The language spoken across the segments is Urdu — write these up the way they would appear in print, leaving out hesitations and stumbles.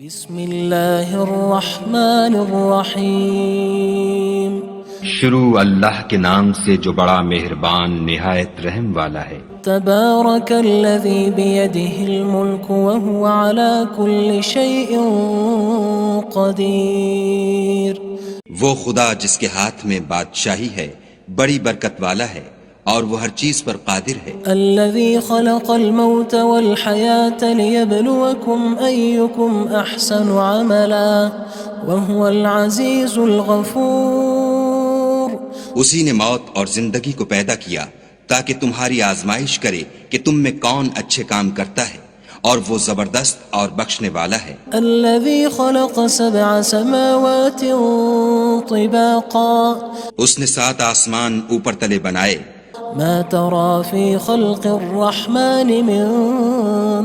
بسم اللہ الرحمن الرحیم شروع اللہ کے نام سے جو بڑا مہربان نہایت رحم والا ہے۔ تبارک الذی بیدہ الملک وہو علی کل شیء قدیر۔ وہ خدا جس کے ہاتھ میں بادشاہی ہے بڑی برکت والا ہے اور وہ ہر چیز پر قادر ہے۔ الذی خلق الموت والحیاة لیبلوکم ایکم احسن عملا وہو العزیز الغفور۔ اسی نے موت اور زندگی کو پیدا کیا تاکہ تمہاری آزمائش کرے کہ تم میں کون اچھے کام کرتا ہے، اور وہ زبردست اور بخشنے والا ہے۔ الذی خلق سبع سماوات طباقا۔ اس نے 7 آسمان اوپر تلے بنائے۔ ما ترى في خلق الرحمن من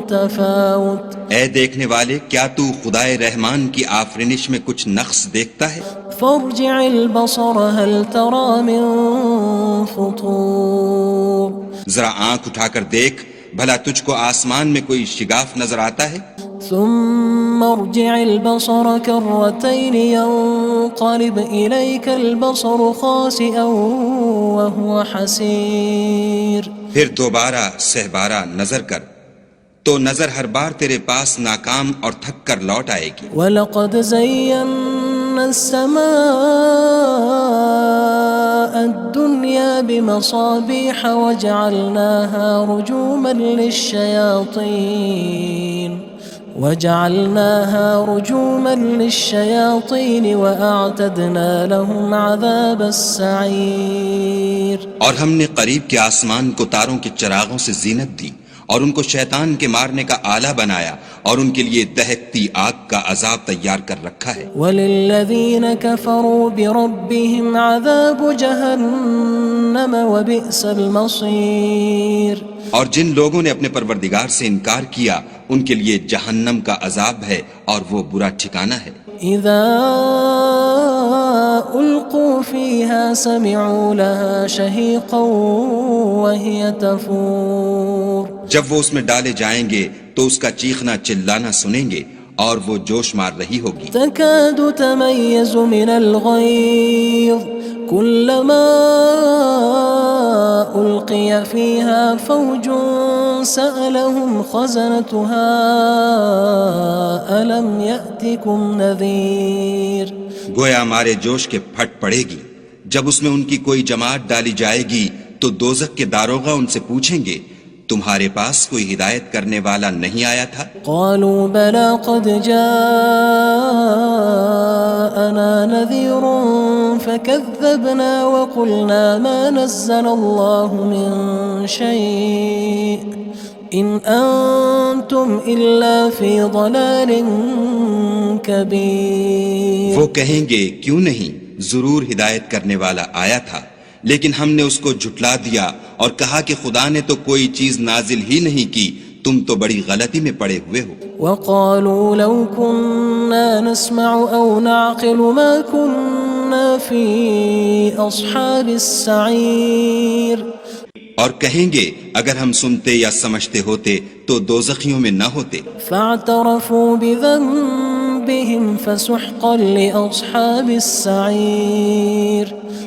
تفاوت۔ اے دیکھنے والے، کیا تو خدائے رحمان کی آفرینش میں کچھ نقص دیکھتا ہے؟ فارجع البصر هل ترى من فطور۔ ذرا آنکھ اٹھا کر دیکھ، بھلا تجھ کو آسمان میں کوئی شگاف نظر آتا ہے؟ ثم ارجع البصر كرتين ينقلب إليك البصر خاسئا وهو حسير۔ پھر دوبارہ سہبارہ نظر کر تو نظر ہر بار تیرے پاس ناکام اور تھک کر لوٹ آئے گی۔ وَلَقَدْ زَيَّنَّا السَّمَاءَ الدُّنْيَا بِمَصَابِيحَ وَجَعَلْنَاهَا رُجُومًا لِلشَّيَاطِينِ وَأَعْتَدْنَا لَهُمْ عَذَابَ السَّعِيرِ۔ اور ہم نے قریب کے آسمان کو تاروں کے چراغوں سے زینت دی اور ان کو شیطان کے مارنے کا آلہ بنایا، اور ان کے لیے دہکتی آگ کا عذاب تیار کر رکھا ہے۔ وَلِلَّذِينَ كَفَرُوا بِرَبِّهِمْ عَذَابُ جَهَنَّمَ وَبِئْسَ الْمَصِيرُ۔ اور جن لوگوں نے اپنے پروردگار سے انکار کیا ان کے لیے جہنم کا عذاب ہے اور وہ برا ٹھکانہ ہے۔ اذا القوا فيها سمعوا لها شهيقا وهي تفور۔ جب وہ اس میں ڈالے جائیں گے تو اس کا چیخنا چلانا سنیں گے اور وہ جوش مار رہی ہوگی۔ تكاد تميز من الغيظ كلما ألقي فيها فوج سألهم خزنتها ألم يأتكم نذير۔ گویا مارے جوش کے پھٹ پڑے گی۔ جب اس میں ان کی کوئی جماعت ڈالی جائے گی تو دوزخ کے داروغہ ان سے پوچھیں گے تمہارے پاس کوئی ہدایت کرنے والا نہیں آیا تھا؟ قالوا بلى قد جاءنا نذير فكذبنا وقلنا ما نزل الله من شيء إن أنتم إلا في ضلال كبير۔ وہ کہیں گے کیوں نہیں، ضرور ہدایت کرنے والا آیا تھا، لیکن ہم نے اس کو جھٹلا دیا اور کہا کہ خدا نے تو کوئی چیز نازل ہی نہیں کی، تم تو بڑی غلطی میں پڑے ہوئے ہو۔ وقالوا لو كنا نسمع أو نعقل ما كنا في أصحاب السعير۔ اور کہیں گے اگر ہم سنتے یا سمجھتے ہوتے تو دوزخیوں میں نہ ہوتے۔ فاعترفوا بذنبهم فسحقا لأصحاب السعير۔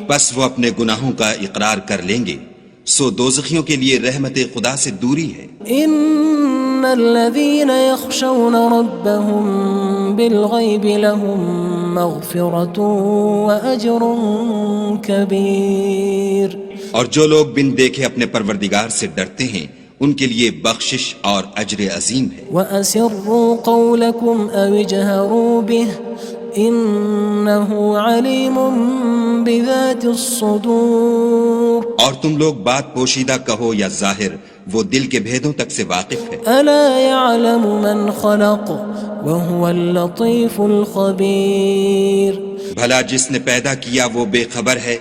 بس وہ اپنے گناہوں کا اقرار کر لیں گے، سو دوزخیوں کے لیے رحمت خدا سے دوری ہے۔ ان الذين يخشون ربهم بالغيب لهم مغفرة وأجر كبير۔ اور جو لوگ بن دیکھے اپنے پروردگار سے ڈرتے ہیں ان کے لیے بخشش اور اجر عظیم ہے۔ وَأَسِرُّوا قَوْلَكُمْ أَوِ اجْهَرُوا بِهِ إِنَّهُ عَلِيمٌ بِذَاتِ الصُّدُورِ۔ اور تم لوگ بات پوشیدہ کہو یا ظاہر، وہ دل کے بھیدوں تک سے واقف ہے۔ أَلَا يَعْلَمُ مَنْ خَلَقَ وَهُوَ اللَّطِيفُ الْخَبِيرُ۔ بھلا جس نے پیدا کیا وہ بے خبر ہے،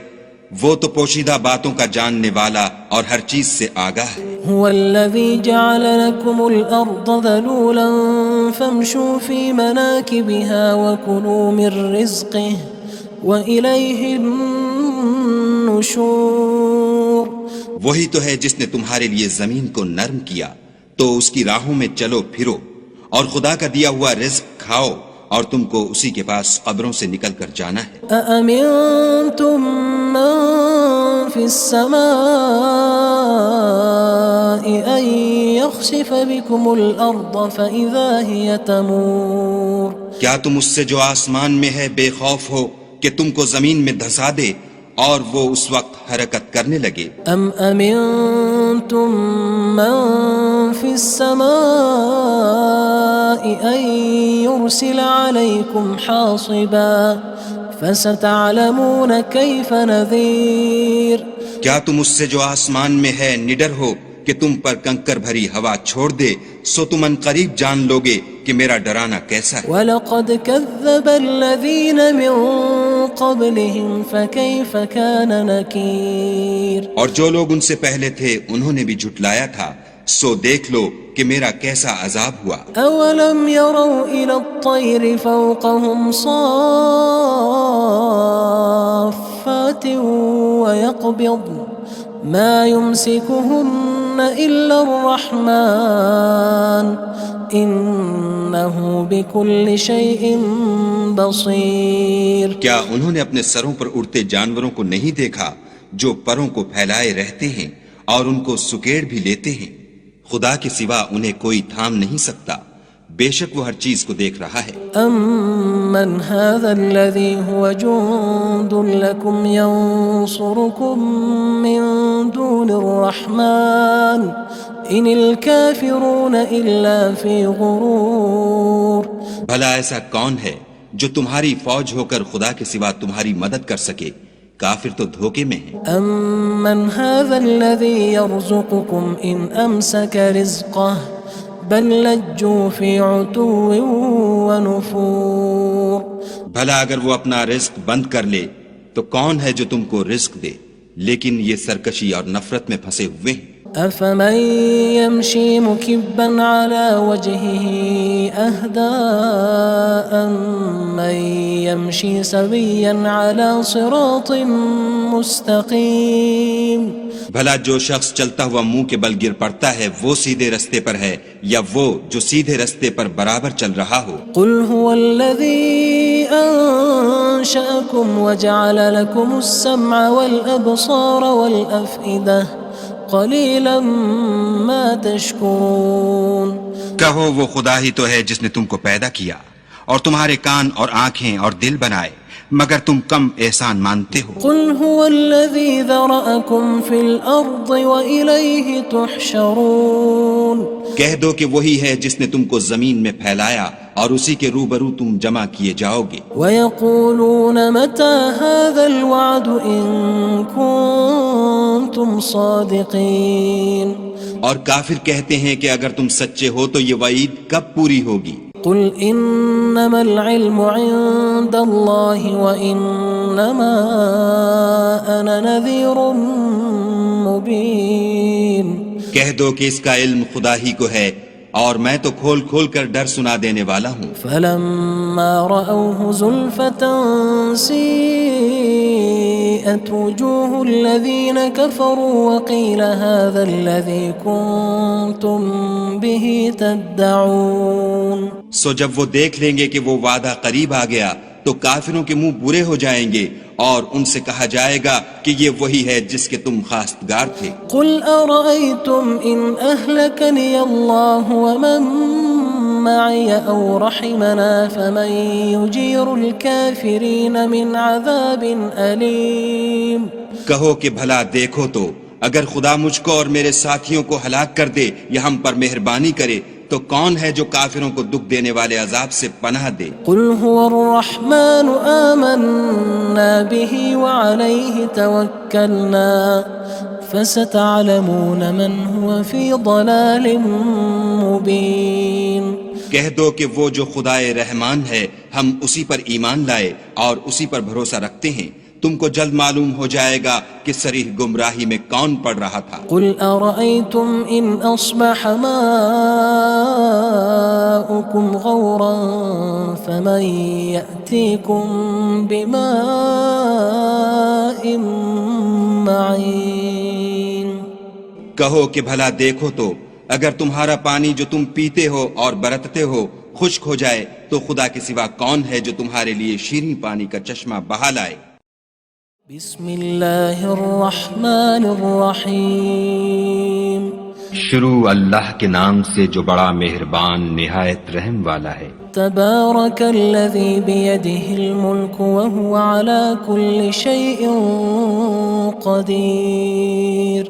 وہ تو پوشیدہ باتوں کا جاننے والا اور ہر چیز سے آگاہ ہے۔ هو الذي جعل لكم الأرض ذلولا فامشوا في مناكبها وكلوا من رزقه وإليه النشور۔ وہی تو ہے جس نے تمہارے لیے زمین کو نرم کیا تو اس کی راہوں میں چلو پھرو اور خدا کا دیا ہوا رزق کھاؤ اور تم کو اسی کے پاس قبروں سے نکل کر جانا ہے۔ أأمنتم من في السماء أن يخسف بكم الأرض فإذا هي تمور کیا تم اس سے جو آسمان میں ہے بے خوف ہو کہ تم کو زمین میں دھسا دے اور وہ اس وقت حرکت کرنے لگے؟ أم أمنتم من في السماء أن يرسل عليكم حاصبا فستعلمون كيف نذير کیا تم اس سے جو آسمان میں ہے نڈر ہو کہ تم پر کنکر بھری ہوا چھوڑ دے، سو تم ان قریب جان لوگے کہ میرا ڈرانا کیسا ہے۔ وَلَقَدْ كَذَّبَ الَّذِينَ مِن قَبْلِهِمْ فَكَيْفَ كَانَ نَكِيرٌ اور جو لوگ ان سے پہلے تھے انہوں نے بھی جھٹلایا تھا، سو دیکھ لو کہ میرا کیسا عذاب ہوا۔ أَوَلَمْ يَرَوْا إِلَى الطَّيْرِ فَوْقَهُمْ صَافَّاتٍ وَيَقْبِضْنَ مَا يُمْسِكُهُنَّ إِلَّا الرَّحْمَنُ إِنَّهُ بِكُلِّ شَيْءٍ بَصِيرٌ کیا انہوں نے اپنے سروں پر اڑتے جانوروں کو نہیں دیکھا جو پروں کو پھیلائے رہتے ہیں اور ان کو سکیڑ بھی لیتے ہیں؟ خدا کے سوا انہیں کوئی تھام نہیں سکتا، بے شک وہ ہر چیز کو دیکھ رہا ہے۔ أَمَّنْ هَذَا الَّذِي هُوَ جُندٌ لَكُمْ يَنصُرُكُم مِّن دُونِ الرَّحْمَنِ إِنِ الْكَافِرُونَ إِلَّا فِي غُرُورٍ بھلا ایسا کون ہے جو تمہاری فوج ہو کر خدا کے سوا تمہاری مدد کر سکے؟ کافر تو دھوکے میں ہیں۔ أَمَّنْ هَذَا الَّذِي يَرْزُقُكُمْ إِنْ أَمْسَكَ رِزْقَهُ بَلْ لَجُّوا فِي عُتُوٍّ وَنُفُورٍ بھلا اگر وہ اپنا رزق بند کر لے تو کون ہے جو تم کو رزق دے؟ لیکن یہ سرکشی اور نفرت میں پھنسے ہوئے ہیں۔ أَفَمَن يَمْشِي مُكِبًّا عَلَى وَجْهِهِ أَهْدَىٰ أَمَّن يَمْشِي سَوِيًّا عَلَى صِرَاطٍ مُّسْتَقِيمٍ بھلا جو شخص چلتا ہوا منہ کے بل گر پڑتا ہے وہ سیدھے رستے پر ہے یا وہ جو سیدھے رستے پر برابر چل رہا ہو؟ قُلْ هُوَ الَّذِي أَنشَأَكُمْ وَجَعَلَ لَكُمُ السَّمْعَ وَالْأَبْصَارَ وَالْأَفْئِدَةَ قَلِيلًا مَا تَشْكُرُونَ کہو وہ خدا ہی تو ہے جس نے تم کو پیدا کیا اور تمہارے کان اور آنکھیں اور دل بنائے، مگر تم کم احسان مانتے ہو۔ قُلْ هُوَ الَّذِي ذَرَأَكُمْ فِي الْأَرْضِ وَإِلَيْهِ تُحْشَرُونَ کہہ دو کہ وہی ہے جس نے تم کو زمین میں پھیلایا اور اسی کے روبرو تم جمع کیے جاؤ گے۔ وَيَقُولُونَ مَتَى هَذَا الْوَعْدُ إِن كُنتُمْ صَادِقِينَ اور کافر کہتے ہیں کہ اگر تم سچے ہو تو یہ وعید کب پوری ہوگی؟ قُلْ إِنَّمَا الْعِلْمُ عِندَ اللَّهِ وَإِنَّمَا أَنَا نَذِيرٌ مُّبِينٌ کہہ دو کہ اس کا علم خدا ہی کو ہے اور میں تو کھول کھول کر ڈر سنا دینے والا ہوں۔ فَلَمَّا رَأَوْهُ زُلْفَةً سِيئَتْ وُجُوهُ الَّذِينَ كَفَرُوا وَقِيلَ هَذَا الَّذِي كُنتُم بِهِ تَدَّعُونَ سو جب وہ دیکھ لیں گے کہ وہ وعدہ قریب آ گیا تو کافروں کے منہ برے ہو جائیں گے اور ان سے کہا جائے گا کہ یہ وہی ہے جس کے تم خواستگار تھے۔ قُلْ أَرَأَيْتُمْ إِنْ أَهْلَكَنِيَ اللَّهُ وَمَن مَّعِيَ أَوْ رَحِمَنَا فَمَن يُجِيرُ الْكَافِرِينَ مِنْ عَذَابٍ أَلِيمٍ کہو کہ بھلا دیکھو تو اگر خدا مجھ کو اور میرے ساتھیوں کو ہلاک کر دے یا ہم پر مہربانی کرے تو کون ہے جو کافروں کو دکھ دینے والے عذاب سے پناہ دے؟ قُلْ هُوَ الرَّحْمَنُ آمَنَّا بِهِ وَعَلَيْهِ تَوَكَّلْنَا فَسَتَعْلَمُونَ مَنْ هُوَ فِي ضَلَالٍ مُّبِينٍ کہہ دو کہ وہ جو خدائے رحمان ہے ہم اسی پر ایمان لائے اور اسی پر بھروسہ رکھتے ہیں، تم کو جلد معلوم ہو جائے گا کہ صریح گمراہی میں کون پڑ رہا تھا۔ قُلْ أَرَأَيْتُمْ إِنْ أَصْبَحَ مَاؤُكُمْ غَوْرًا فَمَن يَأْتِيكُم بِمَاءٍ مَّعِينٍ کہو کہ بھلا دیکھو تو اگر تمہارا پانی جو تم پیتے ہو اور برتتے ہو خشک ہو جائے تو خدا کے سوا کون ہے جو تمہارے لیے شیریں پانی کا چشمہ بہا لائے؟ بسم اللہ الرحمن الرحیم شروع اللہ کے نام سے جو بڑا مہربان نہایت رحم والا ہے۔ تبارک الذی بیدہ الملک وہو علی کل شیء قدیر۔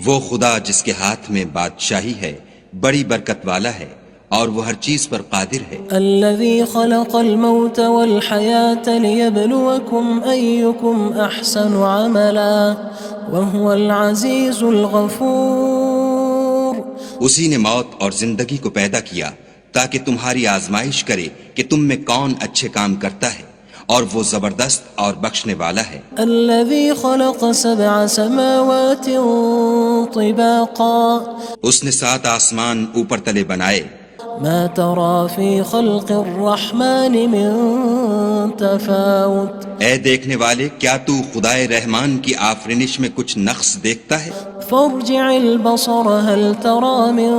وہ خدا جس کے ہاتھ میں بادشاہی ہے بڑی برکت والا ہے اور وہ ہر چیز پر قادر ہے۔ الذي خلق الموت والحياة ليبلوكم أيكم أحسن عملا وهو العزيز الغفور۔ اسی نے موت اور زندگی کو پیدا کیا تاکہ تمہاری آزمائش کرے کہ تم میں کون اچھے کام کرتا ہے، اور وہ زبردست اور بخشنے والا ہے۔ الذي خلق 7 سماوات طباقا۔ اس نے 7 آسمان اوپر تلے بنائے۔ ما ترى في خلق الرحمن من تفاوت۔ اے دیکھنے والے، کیا تو خدائے رحمان کی آفرینش میں کچھ نقص دیکھتا ہے؟ فارجع البصر هل ترى من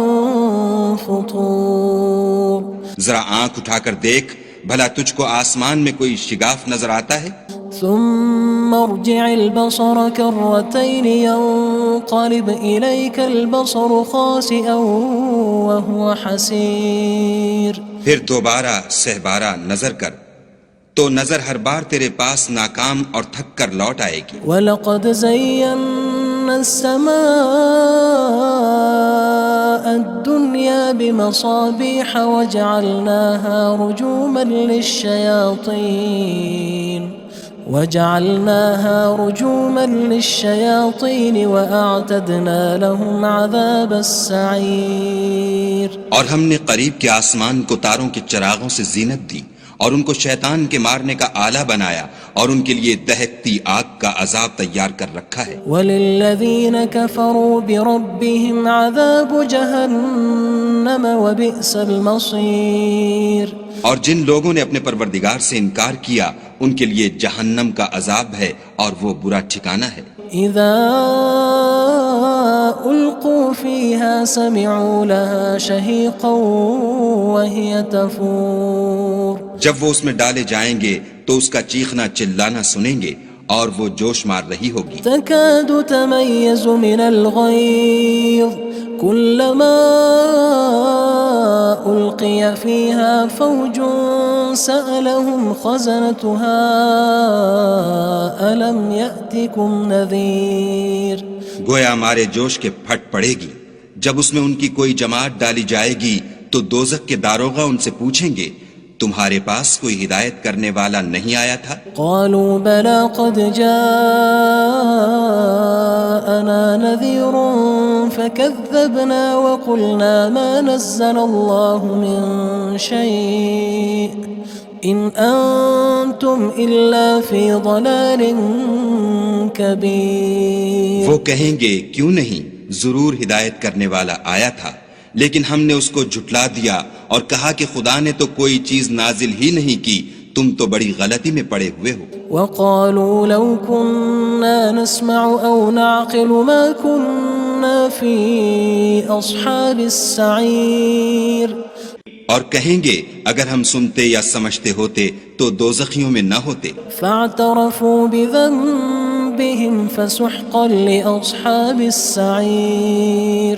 فطور۔ ذرا آنکھ اٹھا کر دیکھ، بھلا تجھ کو آسمان میں کوئی شگاف نظر آتا ہے؟ ثم ارجع البصر كرتين ينقلب إليك البصر خاسئا وهو حسير۔ پھر دوبارہ سہبارہ نظر کر تو نظر ہر بار تیرے پاس ناکام اور تھک کر لوٹ آئے گی۔ وَلَقَدْ زَيَّنَّا السَّمَاءَ الدُّنْيَا بِمَصَابِيحَ وَجَعَلْنَاهَا رُجُومًا لِلشَّيَاطِينِ وَأَعْتَدْنَا لَهُمْ عَذَابَ السَّعِيرِ۔ اور ہم نے قریب کے آسمان کو تاروں کے چراغوں سے زینت دی اور ان کو شیطان کے مارنے کا آلہ بنایا، اور ان کے لیے دہکتی آگ کا عذاب تیار کر رکھا ہے۔ وَلِلَّذِينَ كَفَرُوا بِرَبِّهِمْ عَذَابُ جَهَنَّمَ وَبِئْسَ الْمَصِيرُ۔ اور جن لوگوں نے اپنے پروردگار سے انکار کیا ان کے لیے جہنم کا عذاب ہے اور وہ برا ٹھکانہ ہے۔ اذا القوا فيها سمعوا لها شهيقا وهي تفور۔ جب وہ اس میں ڈالے جائیں گے تو اس کا چیخنا چلانا سنیں گے اور وہ جوش مار رہی ہوگی۔ تكاد تميز من الغيظ كلما ألقي فيها فوج سألهم خزنتها ألم يأتكم نذير۔ گویا مارے جوش کے پھٹ پڑے گی۔ جب اس میں ان کی کوئی جماعت ڈالی جائے گی تو دوزخ کے داروغہ ان سے پوچھیں گے تمہارے پاس کوئی ہدایت کرنے والا نہیں آیا تھا؟ قالوا بلى قد جاءنا نذير فكذبنا وقلنا ما نزل الله من شيء إن أنتم إلا في ضلال كبير۔ وہ کہیں گے کیوں نہیں، ضرور ہدایت کرنے والا آیا تھا، لیکن ہم نے اس کو جھٹلا دیا اور کہا کہ خدا نے تو کوئی چیز نازل ہی نہیں کی، تم تو بڑی غلطی میں پڑے ہوئے ہو۔ وقالوا لو كنا نسمع أو نعقل ما كنا في أصحاب السعير۔ اور کہیں گے اگر ہم سنتے یا سمجھتے ہوتے تو دوزخیوں میں نہ ہوتے۔ فاعترفوا بذنبهم فسحقا لأصحاب السعير۔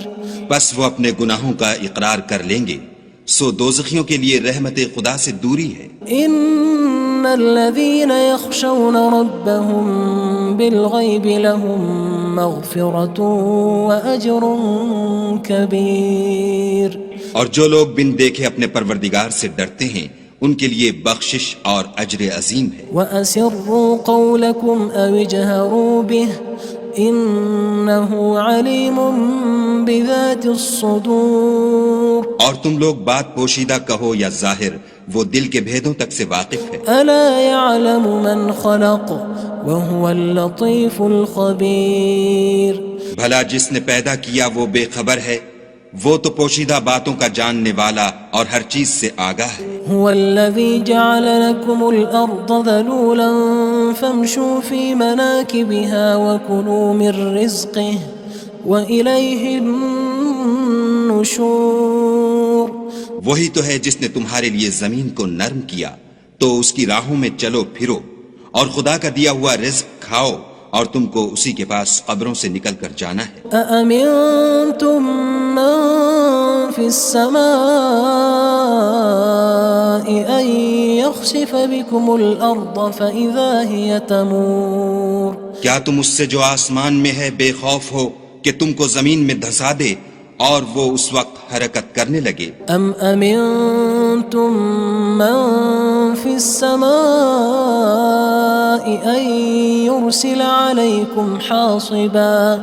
بس وہ اپنے گناہوں کا اقرار کر لیں گے، سو دوزخیوں کے لیے رحمت خدا سے دوری ہے۔ ان الذين يخشون ربهم بالغيب لهم مغفرة وأجر كبير۔ اور جو لوگ بن دیکھے اپنے پروردگار سے ڈرتے ہیں ان کے لیے بخشش اور اجر عظیم ہے۔ وَأَسِرُّوا قَوْلَكُمْ أَوِ اجْهَرُوا بِهِ إِنَّهُ عَلِيمٌ بِذَاتِ الصُّدُورِ۔ اور تم لوگ بات پوشیدہ کہو یا ظاہر، وہ دل کے بھیدوں تک سے واقف ہے۔ أَلَا يَعْلَمُ مَنْ خَلَقَ وَهُوَ اللَّطِيفُ الْخَبِيرُ۔ بھلا جس نے پیدا کیا وہ بے خبر ہے، وہ تو پوشیدہ باتوں کا جاننے والا اور ہر چیز سے آگاہ ہے۔ هو الذي جعل لكم الأرض ذلولا فامشوا في مناكبها وكلوا من رزقه وإليه النشور۔ وہی تو ہے جس نے تمہارے لیے زمین کو نرم کیا تو اس کی راہوں میں چلو پھرو اور خدا کا دیا ہوا رزق کھاؤ اور تم کو اسی کے پاس قبروں سے نکل کر جانا ہے أأمنتم من في السماء أن يخسف بكم الأرض فإذا هي تمور کیا تم اس سے جو آسمان میں ہے بے خوف ہو کہ تم کو زمین میں دھسا دے اور وہ اس وقت حرکت کرنے لگے أم أمنتم من في السماء أن يرسل عليكم حاصبا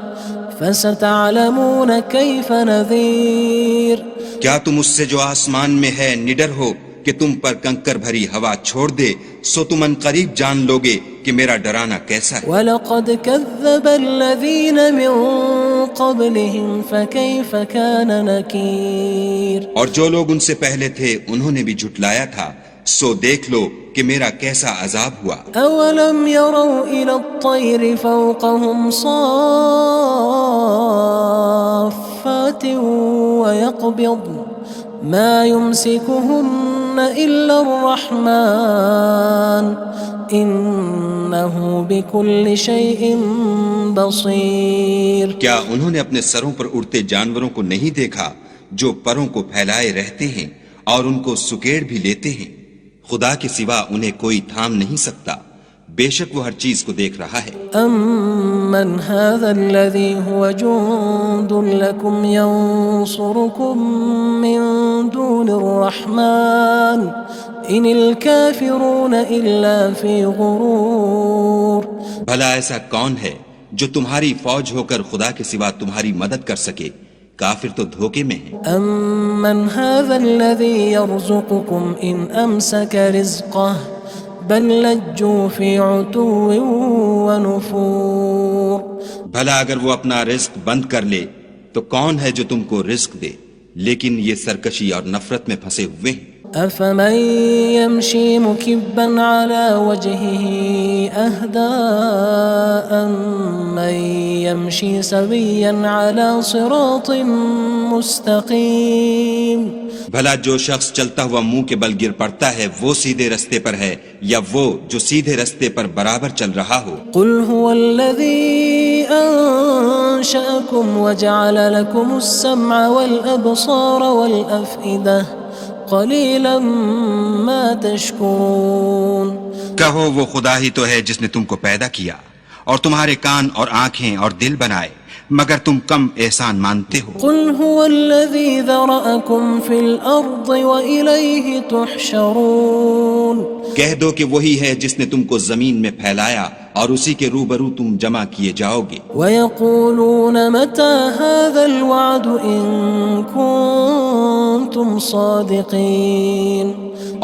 فستعلمون كيف نذير کیا تم اس سے جو آسمان میں ہے نڈر ہو کہ تم پر کنکر بھری ہوا چھوڑ دے سو تم ان قریب جان لوگے کہ میرا ڈرانا کیسا ہے وَلَقَدْ كَذَّبَ الَّذِينَ مِن قَبْلِهِمْ فَكَيْفَ كَانَ نَكِيرٌ اور جو لوگ ان سے پہلے تھے انہوں نے بھی جھٹلایا تھا سو دیکھ لو کہ میرا کیسا عذاب ہوا أَوَلَمْ يَرَوْا إِلَى الطَّيْرِ فَوْقَهُمْ صَافَّاتٍ وَيَقْبِضْنَ مَا يُمْسِكُهُنَّ إِلَّا الرَّحْمَنُ إِنَّهُ بِكُلِّ شَيْءٍ بَصِيرٌ کیا انہوں نے اپنے سروں پر اڑتے جانوروں کو نہیں دیکھا جو پروں کو پھیلائے رہتے ہیں اور ان کو سکیڑ بھی لیتے ہیں خدا کے سوا انہیں کوئی تھام نہیں سکتا بے شک وہ ہر چیز کو دیکھ رہا ہے أَمَّنْ هَذَا الَّذِي هُوَ جُندٌ لَكُمْ يَنصُرُكُم مِّن دُونِ الرَّحْمَنِ إِنِ الْكَافِرُونَ إِلَّا فِي غُرُورٍ بھلا ایسا کون ہے جو تمہاری فوج ہو کر خدا کے سوا تمہاری مدد کر سکے کافر تو دھوکے میں ہیں أَمَّنْ هَذَا الَّذِي يَرْزُقُكُمْ إِنْ أَمْسَكَ رِزْقَهُ بَلْ لَجُّوا فِي عُتُوٍّ وَنُفُورٍ بھلا اگر وہ اپنا رزق بند کر لے تو کون ہے جو تم کو رزق دے لیکن یہ سرکشی اور نفرت میں پھنسے ہوئے ہیں أَفَمَن يَمْشِي مُكِبًّا عَلَى وَجْهِهِ أَهْدَىٰ أَمَّن يَمْشِي سَوِيًّا عَلَى صِرَاطٍ مُّسْتَقِيمٍ بھلا جو شخص چلتا ہوا منہ کے بل گر پڑتا ہے وہ سیدھے رستے پر ہے یا وہ جو سیدھے رستے پر برابر چل رہا ہو قُلْ هُوَ الَّذِي أَنشَأَكُمْ وَجَعَلَ لَكُمُ السَّمْعَ وَالْأَبْصَارَ وَالْأَفْئِدَةَ قَلِيلًا مَا تَشْكُرُونَ کہو وہ خدا ہی تو ہے جس نے تم کو پیدا کیا اور تمہارے کان اور آنکھیں اور دل بنائے مگر تم کم احسان مانتے ہو قُلْ هُوَ الَّذِي ذَرَأَكُمْ فِي الْأَرْضِ وَإِلَيْهِ تُحْشَرُونَ کہہ دو کہ وہی ہے جس نے تم کو زمین میں پھیلایا اور اسی کے روبرو تم جمع کیے جاؤ گے وَيَقُولُونَ مَتَى هَذَا الْوَعْدُ إِن كُنتُمْ صَادِقِينَ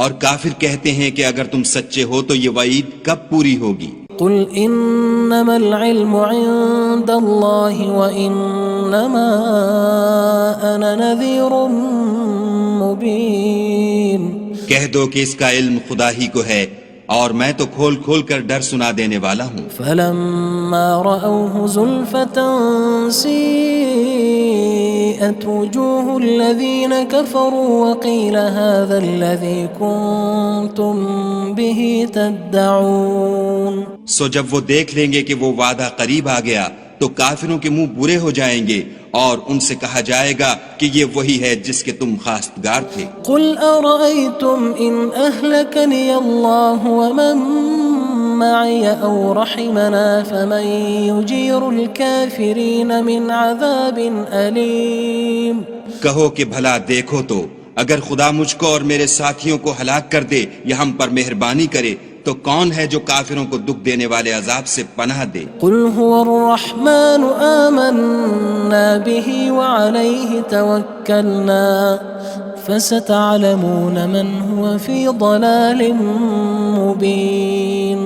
اور کافر کہتے ہیں کہ اگر تم سچے ہو تو یہ وعید کب پوری ہوگی قُلْ إِنَّمَا الْعِلْمُ عِندَ اللَّهِ وَإِنَّمَا أَنَا نَذِيرٌ مُّبِينٌ کہہ دو کہ اس کا علم خدا ہی کو ہے اور میں تو کھول کھول کر ڈر سنا دینے والا ہوں فَلَمَّا رَأَوْهُ زُلْفَةً سِيئَتْ وُجُوهُ الَّذِينَ كَفَرُوا وَقِيلَ هَذَا الَّذِي كُنتُم بِهِ تَدَّعُونَ سو جب وہ دیکھ لیں گے کہ وہ وعدہ قریب آ گیا تو کافروں کے منہ برے ہو جائیں گے اور ان سے کہا جائے گا کہ یہ وہی ہے جس کے تم خواستگار تھے قُلْ أَرَأَيْتُمْ إِنْ أَهْلَكَنِيَ اللَّهُ وَمَن مَّعِيَ أَوْ رَحِمَنَا فَمَن يُجِيرُ الْكَافِرِينَ مِنْ عَذَابٍ أَلِيمٍ کہو کہ بھلا دیکھو تو اگر خدا مجھ کو اور میرے ساتھیوں کو ہلاک کر دے یا ہم پر مہربانی کرے تو کون ہے جو کافروں کو دکھ دینے والے عذاب سے پناہ دے قُلْ هُوَ الرَّحْمَنُ آمَنَّا بِهِ وَعَلَيْهِ تَوَكَّلْنَا فَسَتَعْلَمُونَ مَنْ هُوَ فِي ضَلَالٍ مُّبِينٍ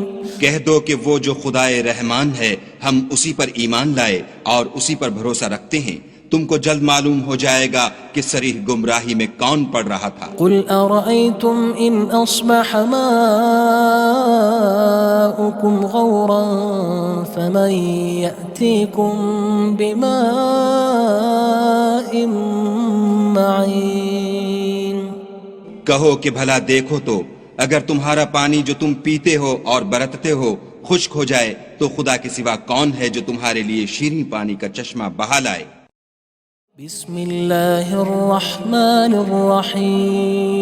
کہہ دو کہ وہ جو خدائے رحمان ہے ہم اسی پر ایمان لائے اور اسی پر بھروسہ رکھتے ہیں تم کو جلد معلوم ہو جائے گا کہ صریح گمراہی میں کون پڑ رہا تھا قُلْ أَرَأَيْتُمْ إِنْ أَصْبَحَ مَاؤُكُمْ غَوْرًا فَمَن يَأْتِيكُم بِمَاءٍ مَّعِينٍ کہو کہ بھلا دیکھو تو اگر تمہارا پانی جو تم پیتے ہو اور برتتے ہو خشک ہو جائے تو خدا کے سوا کون ہے جو تمہارے لیے شیریں پانی کا چشمہ بہا لائے؟ بسم اللہ الرحمن الرحیم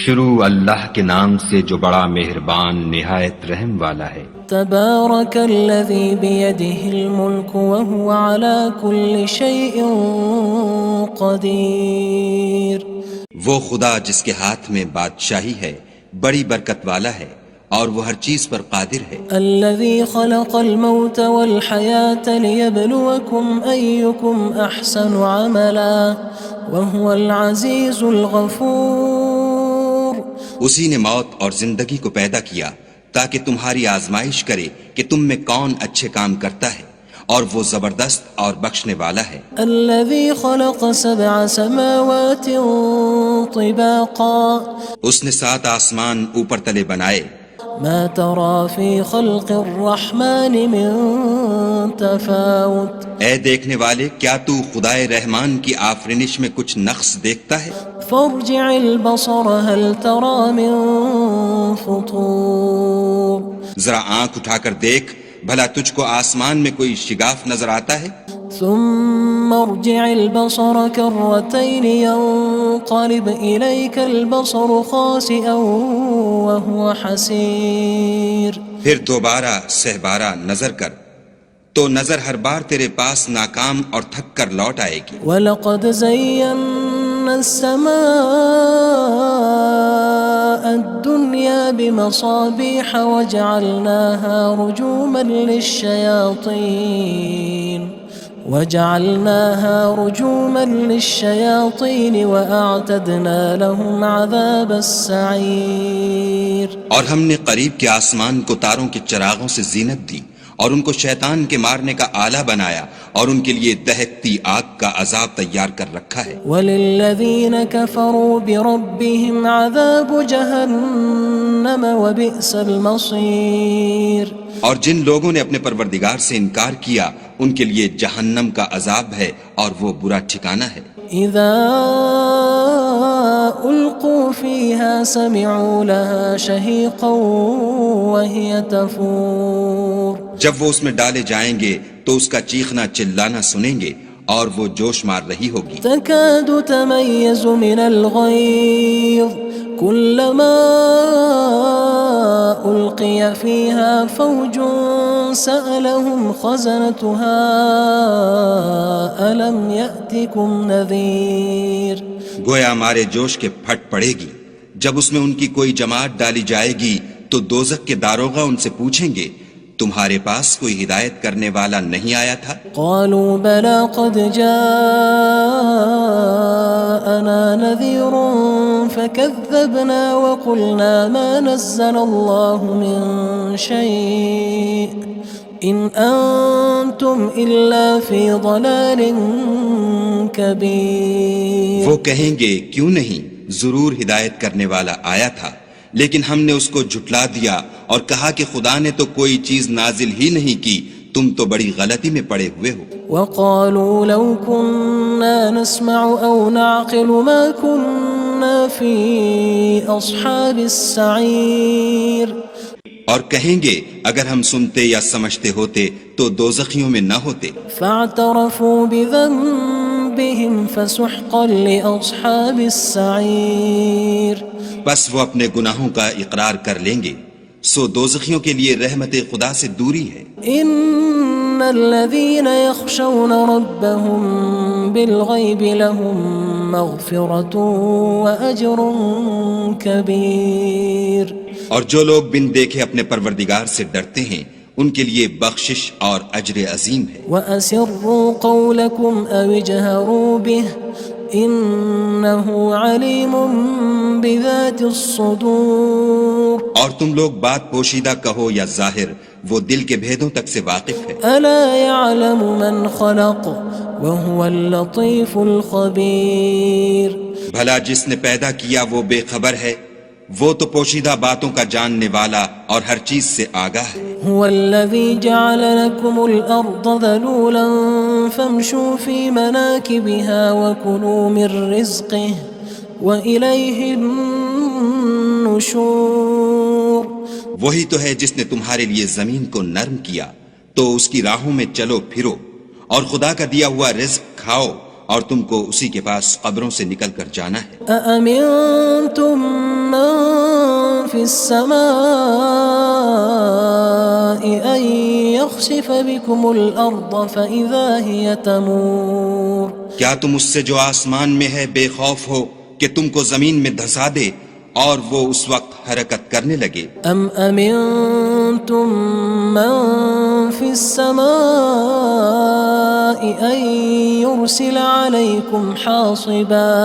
شروع اللہ کے نام سے جو بڑا مہربان نہایت رحم والا ہے۔ تبارک الذی بیدہ الملک وہو علی کل شیء قدیر۔ وہ خدا جس کے ہاتھ میں بادشاہی ہے بڑی برکت والا ہے اور وہ ہر چیز پر قادر ہے۔ الذي خلق الموت والحياة ليبلوكم أيكم أحسن عملا وهو العزيز الغفور۔ اسی نے موت اور زندگی کو پیدا کیا تاکہ تمہاری آزمائش کرے کہ تم میں کون اچھے کام کرتا ہے، اور وہ زبردست اور بخشنے والا ہے۔ الذي خلق 7 سماوات طباقا۔ اس نے 7 آسمان اوپر تلے بنائے۔ ما ترى في خلق الرحمن من تفاوت۔ اے دیکھنے والے، کیا تو خدائے رحمان کی آفرینش میں کچھ نقص دیکھتا ہے؟ فارجع البصر هل ترى من فطور۔ ذرا آنکھ اٹھا کر دیکھ، بھلا تجھ کو آسمان میں کوئی شگاف نظر آتا ہے؟ ثم ارجع البصر كرتين ينقلب إليك البصر خاسئا وهو حسير۔ پھر دوبارہ سہبارہ نظر کر تو نظر ہر بار تیرے پاس ناکام اور تھک کر لوٹ آئے گی۔ وَلَقَدْ زَيَّنَّا السَّمَاءَ الدُّنْيَا بِمَصَابِيحَ وَجَعَلْنَاهَا رُجُومًا لِلشَّيَاطِينِ وَأَعْتَدْنَا لَهُمْ عَذَابَ السَّعِيرِ۔ اور ہم نے قریب کے آسمان کو تاروں کے چراغوں سے زینت دی اور ان کو شیطان کے مارنے کا آلہ بنایا اور ان کے لیے دہکتی آگ کا عذاب تیار کر رکھا ہے۔ وَلِلَّذِينَ كَفَرُوا بِرَبِّهِمْ عَذَابُ جَهَنَّمَ وَبِئْسَ الْمَصِيرُ۔ اور جن لوگوں نے اپنے پروردگار سے انکار کیا ان کے لیے جہنم کا عذاب ہے اور وہ برا ٹھکانہ ہے۔ اذا القوا فيها سمعوا لها شهيقا وهي تفور۔ جب وہ اس میں ڈالے جائیں گے تو اس کا چیخنا چلانا سنیں گے اور وہ جوش مار رہی ہوگی۔ تكاد تميز من الغيظ كلما ألقي فيها فوج سألهم خزنتها ألم يأتكم نذير۔ گویا مارے جوش کے پھٹ پڑے گی جب اس میں ان کی کوئی جماعت ڈالی جائے گی تو دوزخ کے داروغہ ان سے پوچھیں گے تمہارے پاس کوئی ہدایت کرنے والا نہیں آیا تھا؟ قالوا بلى قد جاءنا نذير فكذبنا وقلنا ما نزل الله من شيء إن أنتم إلا في ضلال كبير۔ وہ کہیں گے کیوں نہیں، ضرور ہدایت کرنے والا آیا تھا، لیکن ہم نے اس کو جھٹلا دیا اور کہا کہ خدا نے تو کوئی چیز نازل ہی نہیں کی، تم تو بڑی غلطی میں پڑے ہوئے ہو۔ وقالوا لو كنا نسمع أو نعقل ما كنا في أصحاب السعير۔ اور کہیں گے اگر ہم سنتے یا سمجھتے ہوتے تو دوزخیوں میں نہ ہوتے۔ فاعترفوا بذنبهم فسحقا لأصحاب السعير۔ بس وہ اپنے گناہوں کا اقرار کر لیں گے، سو دوزخیوں کے لیے رحمت خدا سے دوری ہے۔ ان الذين يخشون ربهم بالغيب لهم مغفرة وأجر كبير۔ اور جو لوگ بن دیکھے اپنے پروردگار سے ڈرتے ہیں ان کے لیے بخشش اور اجر عظیم ہے۔ وَأَسِرُّوا قَوْلَكُمْ أَوِ اجْهَرُوا بِهِ إِنَّهُ عَلِيمٌ بِذَاتِ الصُّدُورِ۔ اور تم لوگ بات پوشیدہ کہو یا ظاہر، وہ دل کے بھیدوں تک سے واقف ہے۔ أَلَا يَعْلَمُ مَنْ خَلَقَ وَهُوَ اللَّطِيفُ الْخَبِيرُ۔ بھلا جس نے پیدا کیا وہ بے خبر ہے، وہ تو پوشیدہ باتوں کا جاننے والا اور ہر چیز سے آگاہ ہے۔ هو الذي جعل لكم الأرض ذلولا فامشوا في مناكبها وكلوا من رزقه وإليه النشور وہی تو ہے جس نے تمہارے لیے زمین کو نرم کیا تو اس کی راہوں میں چلو پھرو اور خدا کا دیا ہوا رزق کھاؤ اور تم کو اسی کے پاس قبروں سے نکل کر جانا ہے۔ أأمنتم من في السماء أن يخسف بكم الأرض فإذا هي تمور کیا تم اس سے جو آسمان میں ہے بے خوف ہو کہ تم کو زمین میں دھسا دے اور وہ اس وقت حرکت کرنے لگے؟ أم أمنتم من في السماء أن يرسل عليكم حاصبا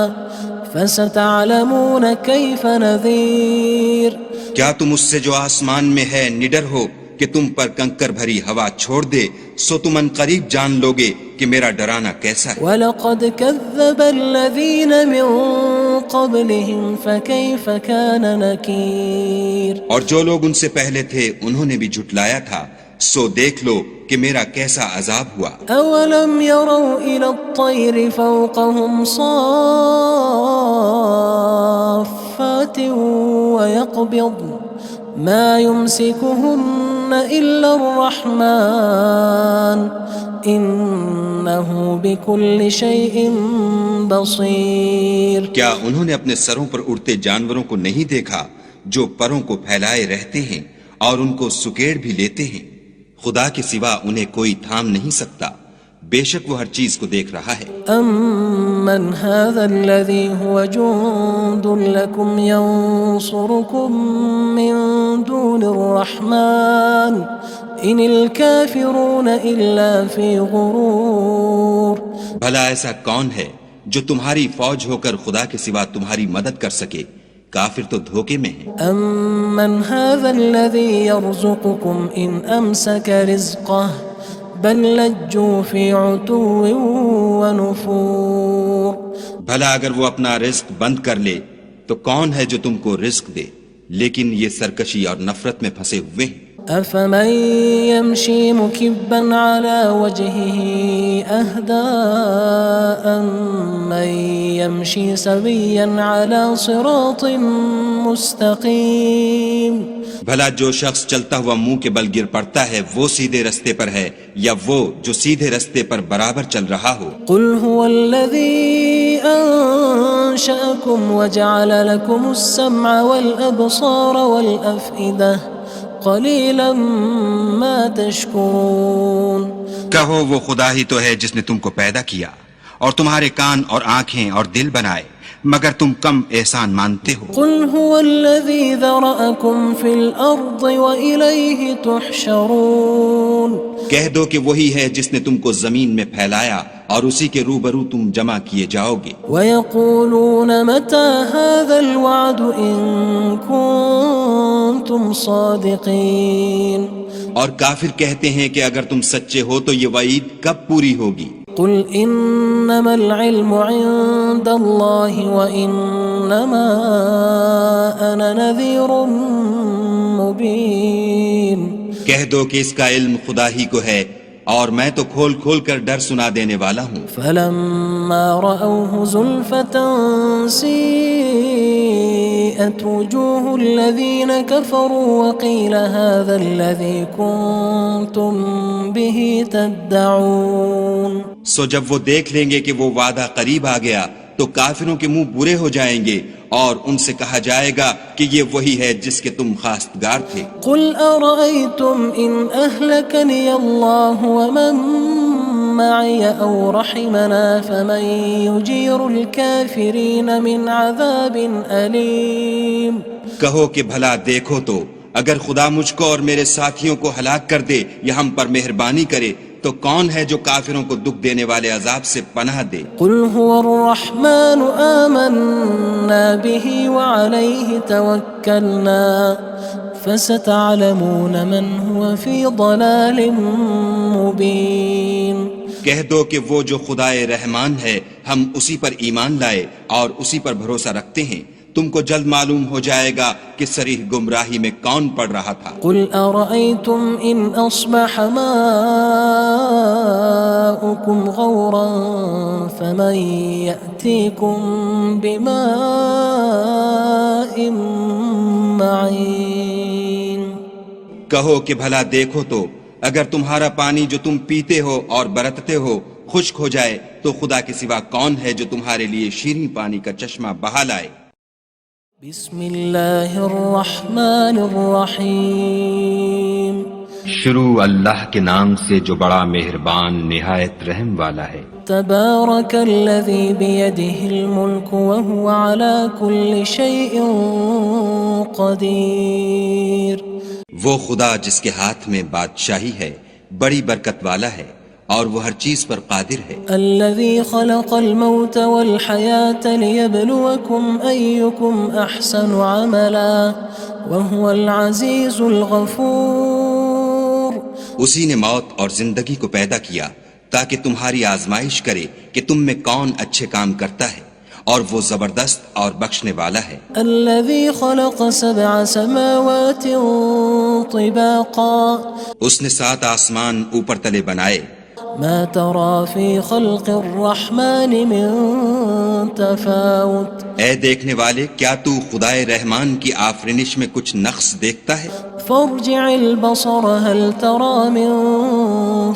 فستعلمون كيف نذير کیا تم اس سے جو آسمان میں ہے نڈر ہو کہ تم پر کنکر بھری ہوا چھوڑ دے سو تم ان قریب جان لوگے کہ میرا ڈرانا کیسا ہے۔ وَلَقَدْ كَذَّبَ الَّذِينَ مِن قَبْلِهِمْ فَكَيْفَ كَانَ نَكِيرٌ اور جو لوگ ان سے پہلے تھے انہوں نے بھی جھٹلایا تھا سو دیکھ لو کہ میرا کیسا عذاب ہوا۔ أَوَلَمْ يَرَوْا إِلَى الطَّيْرِ فَوْقَهُمْ صَافَّاتٍ وَيَقْبِضْنَ مَا يُمْسِكُهُنَّ إِلَّا الرَّحْمَنُ إِنَّهُ بِكُلِّ شَيْءٍ بَصِيرٌ کیا انہوں نے اپنے سروں پر اڑتے جانوروں کو نہیں دیکھا جو پروں کو پھیلائے رہتے ہیں اور ان کو سکیڑ بھی لیتے ہیں؟ خدا کے سوا انہیں کوئی تھام نہیں سکتا، بے شک وہ ہر چیز کو دیکھ رہا ہے۔ أَمَّنْ هَذَا الَّذِي هُوَ جُندٌ لَكُمْ يَنصُرُكُم مِّن دُونِ الرَّحْمَنِ إِنِ الْكَافِرُونَ إِلَّا فِي غُرُورٍ بھلا ایسا کون ہے جو تمہاری فوج ہو کر خدا کے سوا تمہاری مدد کر سکے؟ کافر تو دھوکے میں ہیں۔ أَمَّنْ هَذَا الَّذِي يَرْزُقُكُمْ إِنْ أَمْسَكَ رِزْقَهُ بَلْ لَجُّوا فِي عُتُوٍّ وَنُفُورٍ بھلا اگر وہ اپنا رزق بند کر لے تو کون ہے جو تم کو رزق دے، لیکن یہ سرکشی اور نفرت میں پھنسے ہوئے ہیں۔ أَفَمَن يَمْشِي مُكِبًّا عَلَى وَجْهِهِ أَهْدَىٰ أَمَّن يَمْشِي سَوِيًّا عَلَى صِرَاطٍ مُّسْتَقِيمٍ بھلا جو شخص چلتا ہوا منہ کے بل گر پڑتا ہے وہ سیدھے رستے پر ہے یا وہ جو سیدھے رستے پر برابر چل رہا ہو؟ قُلْ هُوَ الَّذِي أَنشَأَكُمْ وَجَعَلَ لَكُمُ السَّمْعَ وَالْأَبْصَارَ وَالْأَفْئِدَةَ قَلِيلًا مَا تَشْكُرُونَ کہو وہ خدا ہی تو ہے جس نے تم کو پیدا کیا اور تمہارے کان اور آنکھیں اور دل بنائے، مگر تم کم احسان مانتے ہو۔ قُلْ هُوَ الَّذِي ذَرَأَكُمْ فِي الْأَرْضِ وَإِلَيْهِ تُحْشَرُونَ کہہ دو کہ وہی ہے جس نے تم کو زمین میں پھیلایا اور اسی کے روبرو تم جمع کیے جاؤ گے۔ وَيَقُولُونَ مَتَى هَذَا الْوَعْدُ إِن كُنتُمْ صَادِقِينَ اور کافر کہتے ہیں کہ اگر تم سچے ہو تو یہ وعید کب پوری ہوگی؟ قُلْ إِنَّمَا الْعِلْمُ عِندَ اللَّهِ وَإِنَّمَا أَنَا نَذِيرٌ مُّبِينٌ کہہ دو کہ اس کا علم خدا ہی کو ہے اور میں تو کھول کھول کر ڈر سنا دینے والا ہوں۔ فَلَمَّا رَأَوْهُ زُلْفَةً سِيئَتْ وُجُوهُ الَّذِينَ كَفَرُوا وَقِيلَ هَذَا الَّذِي كُنتُم بِهِ تَدَّعُونَ سو جب وہ دیکھ لیں گے کہ وہ وعدہ قریب آ گیا تو کافروں کے منہ برے ہو جائیں گے اور ان سے کہا جائے گا کہ یہ وہی ہے جس کے تم خواستگار تھے۔ قُلْ أَرَأَيْتُمْ إِنْ أَهْلَكَنِيَ اللَّهُ وَمَن مَّعِيَ أَوْ رَحِمَنَا فَمَن يُجِيرُ الْكَافِرِينَ مِنْ عَذَابٍ أَلِيمٍ کہو کہ بھلا دیکھو تو اگر خدا مجھ کو اور میرے ساتھیوں کو ہلاک کر دے یا ہم پر مہربانی کرے تو کون ہے جو کافروں کو دکھ دینے والے عذاب سے پناہ دے؟ قُلْ هُوَ الرَّحْمَنُ آمَنَّا بِهِ وَعَلَيْهِ تَوَكَّلْنَا فَسَتَعْلَمُونَ مَنْ هُوَ فِي ضَلَالٍ مُّبِينٍ کہہ دو کہ وہ جو خدائے رحمان ہے ہم اسی پر ایمان لائے اور اسی پر بھروسہ رکھتے ہیں، تم کو جلد معلوم ہو جائے گا کہ صریح گمراہی میں کون پڑ رہا تھا۔ قل أرأيتم إن أصبح ماؤكم غورا فمن يأتيكم بماء معين۔ کہو کہ بھلا دیکھو تو اگر تمہارا پانی جو تم پیتے ہو اور برتتے ہو خشک ہو جائے تو خدا کے سوا کون ہے جو تمہارے لیے شیریں پانی کا چشمہ بہا لائے۔ بسم اللہ الرحمن الرحیم۔ شروع اللہ کے نام سے جو بڑا مہربان نہایت رحم والا ہے۔ تبارک الذی بیدہ الملک وہو علی کل شیء قدیر۔ وہ خدا جس کے ہاتھ میں بادشاہی ہے بڑی برکت والا ہے اور وہ ہر چیز پر قادر ہے۔ الذي خلق الموت والحياة ليبلوكم أيكم أحسن عملا وهو العزيز الغفور۔ اسی نے موت اور زندگی کو پیدا کیا تاکہ تمہاری آزمائش کرے کہ تم میں کون اچھے کام کرتا ہے اور وہ زبردست اور بخشنے والا ہے۔ الذي خلق 7 سماوات طباقا۔ اس نے 7 آسمان اوپر تلے بنائے۔ ما ترى في خلق الرحمن من تفاوت۔ اے دیکھنے والے کیا تو خدائے رحمان کی آفرینش میں کچھ نقص دیکھتا ہے؟ فارجع البصر هل ترى من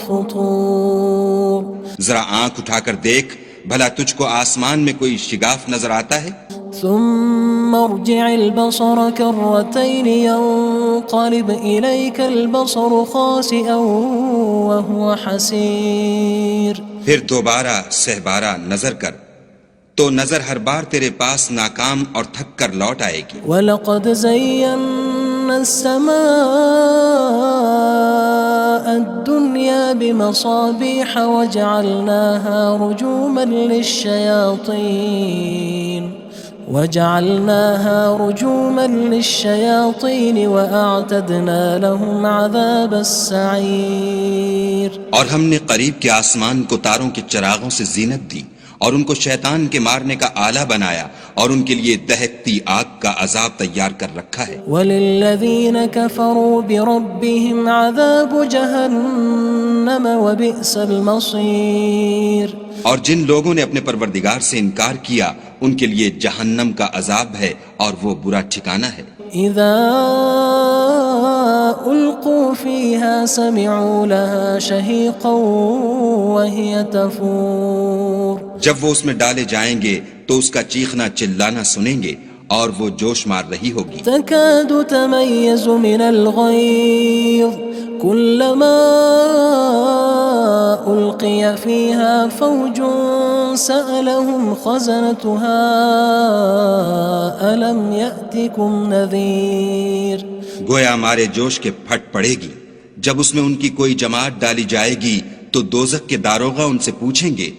فطور۔ ذرا آنکھ اٹھا کر دیکھ بھلا تجھ کو آسمان میں کوئی شگاف نظر آتا ہے؟ ثم ارجع البصر كرتين ينقلب إليك البصر خاسئا وهو حسير۔ پھر دوبارہ سہبارہ نظر کر تو نظر ہر بار تیرے پاس ناکام اور تھک کر لوٹ آئے گی۔ وَلَقَدْ زَيَّنَّا السَّمَاءَ الدُّنْيَا بِمَصَابِيحَ وَجَعَلْنَاهَا رُجُومًا لِلشَّيَاطِينِ وَأَعْتَدْنَا لَهُمْ عَذَابَ السَّعِيرِ۔ اور ہم نے قریب کے آسمان کو تاروں کے چراغوں سے زینت دی اور ان کو شیطان کے مارنے کا آلہ بنایا اور ان کے لیے دہکتی آگ کا عذاب تیار کر رکھا ہے۔ وَلِلَّذِينَ كَفَرُوا بِرَبِّهِمْ عَذَابُ جَهَنَّمَ وَبِئْسَ الْمَصِيرُ۔ اور جن لوگوں نے اپنے پروردگار سے انکار کیا ان کے لیے جہنم کا عذاب ہے اور وہ برا ٹھکانہ ہے۔ اذا القوا فيها سمعوا لها شهيقا وهي تفور۔ جب وہ اس میں ڈالے جائیں گے تو اس کا چیخنا چلانا سنیں گے اور وہ جوش مار رہی ہوگی۔ تكاد تميز من الغيظ كلما ألقي فيها فوج سألهم خزنتها ألم يأتكم نذير۔ گویا مارے جوش کے پھٹ پڑے گی جب اس میں ان کی کوئی جماعت ڈالی جائے گی تو دوزخ کے داروغہ ان سے پوچھیں گے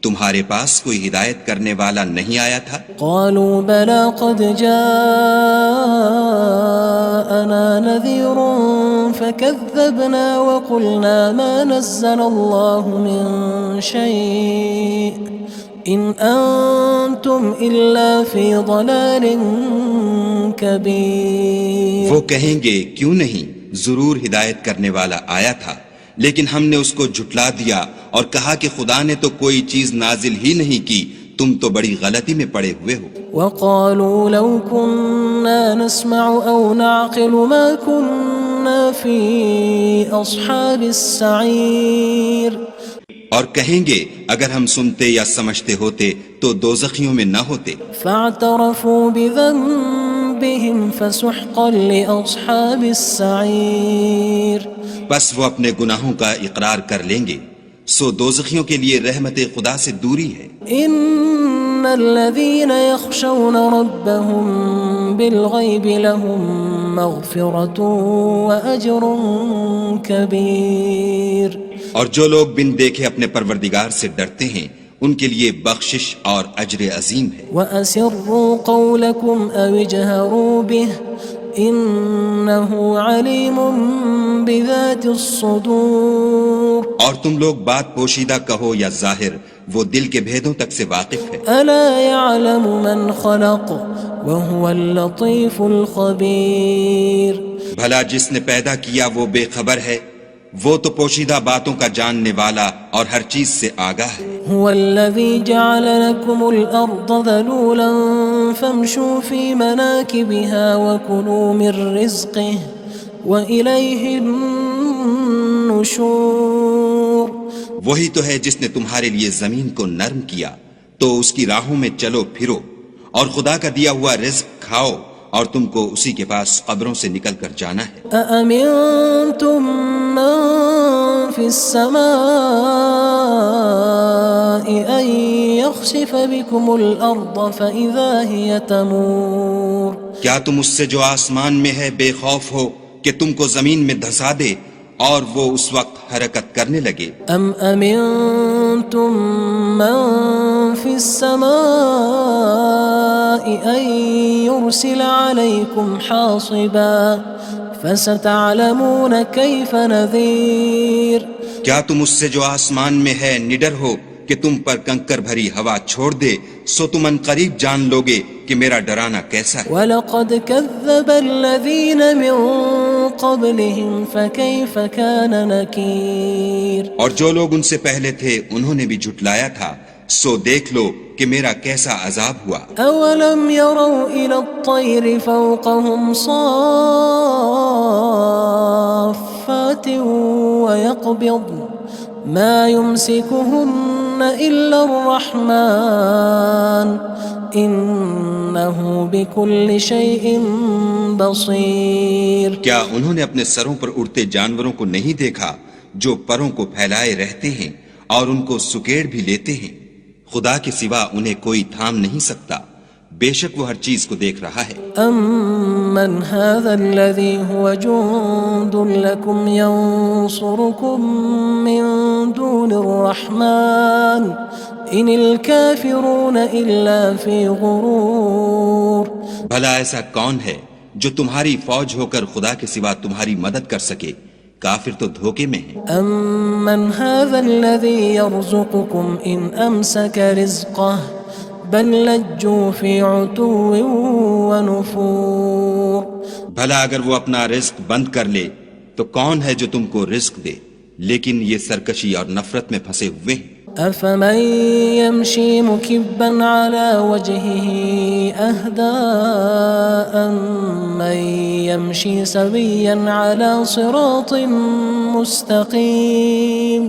تمہارے پاس کوئی ہدایت کرنے والا نہیں آیا تھا؟ قالوا بلى قد جاءنا نذير فكذبنا وقلنا ما نزل الله من شيء إن أنتم إلا في ضلال كبير۔ وہ کہیں گے کیوں نہیں، ضرور ہدایت کرنے والا آیا تھا، لیکن ہم نے اس کو جھٹلا دیا اور کہا کہ خدا نے تو کوئی چیز نازل ہی نہیں کی، تم تو بڑی غلطی میں پڑے ہوئے ہو۔ وقالوا لو كنا نسمع أو نعقل ما كنا في أصحاب السعير۔ اور کہیں گے اگر ہم سنتے یا سمجھتے ہوتے تو دوزخیوں میں نہ ہوتے۔ فاعترفوا بذنبهم فسحقا لأصحاب السعير۔ بس وہ اپنے گناہوں کا اقرار کر لیں گے، سو دوزخیوں کے لیے رحمت خدا سے دوری ہے۔ ان الذين يخشون ربهم بالغيب لهم مغفرة وأجر كبير۔ اور جو لوگ بن دیکھے اپنے پروردگار سے ڈرتے ہیں ان کے لیے بخشش اور اجر عظیم ہے۔ وَأَسِرُّوا قَوْلَكُمْ أَوِ اجْهَرُوا بِهِ إِنَّهُ عَلِيمٌ بِذَاتِ الصُّدُورِ۔ اور تم لوگ بات پوشیدہ کہو یا ظاہر، وہ دل کے بھیدوں تک سے واقف ہے۔ أَلَا يَعْلَمُ مَنْ خَلَقَ وهو اللطيف الخبير. بھلا جس نے پیدا کیا وہ بے خبر ہے، وہ تو پوشیدہ باتوں کا جاننے والا اور ہر چیز سے آگاہ ہے. هو الذي جعل لكم الأرض ذلولا فامشوا في مناكبها وكلوا من رزقه وإليه النشور. وہی تو ہے جس نے تمہارے لیے زمین کو نرم کیا تو اس کی راہوں میں چلو پھرو اور خدا کا دیا ہوا رزق کھاؤ اور تم کو اسی کے پاس قبروں سے نکل کر جانا ہے. أأمنتم من في السماء أن يخسف بكم الأرض فإذا هي تمور. کیا تم اس سے جو آسمان میں ہے بے خوف ہو کہ تم کو زمین میں دھسا دے اور وہ اس وقت حرکت کرنے لگے؟ أم أمنتم من في السماء أن يرسل عليكم حاصبا فستعلمون كيف نذير. کیا تم اس سے جو آسمان میں ہے نڈر ہو کہ تم پر کنکر بھری ہوا چھوڑ دے، سو تم ان قریب جان لوگے کہ میرا ڈرانا کیسا ہے. وَلَقَدْ كَذَّبَ الَّذِينَ مِن قَبْلِهِمْ فَكَيْفَ كَانَ نَكِيرٌ. اور جو لوگ ان سے پہلے تھے انہوں نے بھی جھٹلایا تھا، سو دیکھ لو کہ میرا کیسا عذاب ہوا. أَوَلَمْ يَرَوْا إِلَى الطَّيْرِ فَوْقَهُمْ صَافَّاتٍ وَيَقْبِضْنَ مَا يُمْسِكُهُنَّ إِلَّا الرَّحْمَنُ إِنَّهُ بِكُلِّ شَيْءٍ بَصِيرٌ. کیا انہوں نے اپنے سروں پر اڑتے جانوروں کو نہیں دیکھا جو پروں کو پھیلائے رہتے ہیں اور ان کو سکیڑ بھی لیتے ہیں؟ خدا کے سوا انہیں کوئی تھام نہیں سکتا، بے شک وہ ہر چیز کو دیکھ رہا ہے. أَمَّنْ هَذَا الَّذِي هُوَ جُندٌ لَكُمْ يَنصُرُكُم مِّن دُونِ الرَّحْمَنِ إِنِ الْكَافِرُونَ إِلَّا فِي غُرُورٍ. بھلا ایسا کون ہے جو تمہاری فوج ہو کر خدا کے سوا تمہاری مدد کر سکے؟ کافر تو دھوکے میں ہیں. أَمَّنْ هَذَا الَّذِي يَرْزُقُكُمْ إِنْ أَمْسَكَ رِزْقَهُ بَلْ لَجُّوا فِي عُتُوٍّ وَنُفُورٍ. بھلا اگر وہ اپنا رزق بند کر لے تو کون ہے جو تم کو رزق دے؟ لیکن یہ سرکشی اور نفرت میں پھنسے ہوئے ہیں. أَفَمَن يَمْشِي مُكِبًّا عَلَى وَجْهِهِ أَهْدَىٰ أَمَّن يَمْشِي سَوِيًّا عَلَى صِرَاطٍ مُّسْتَقِيمٍ.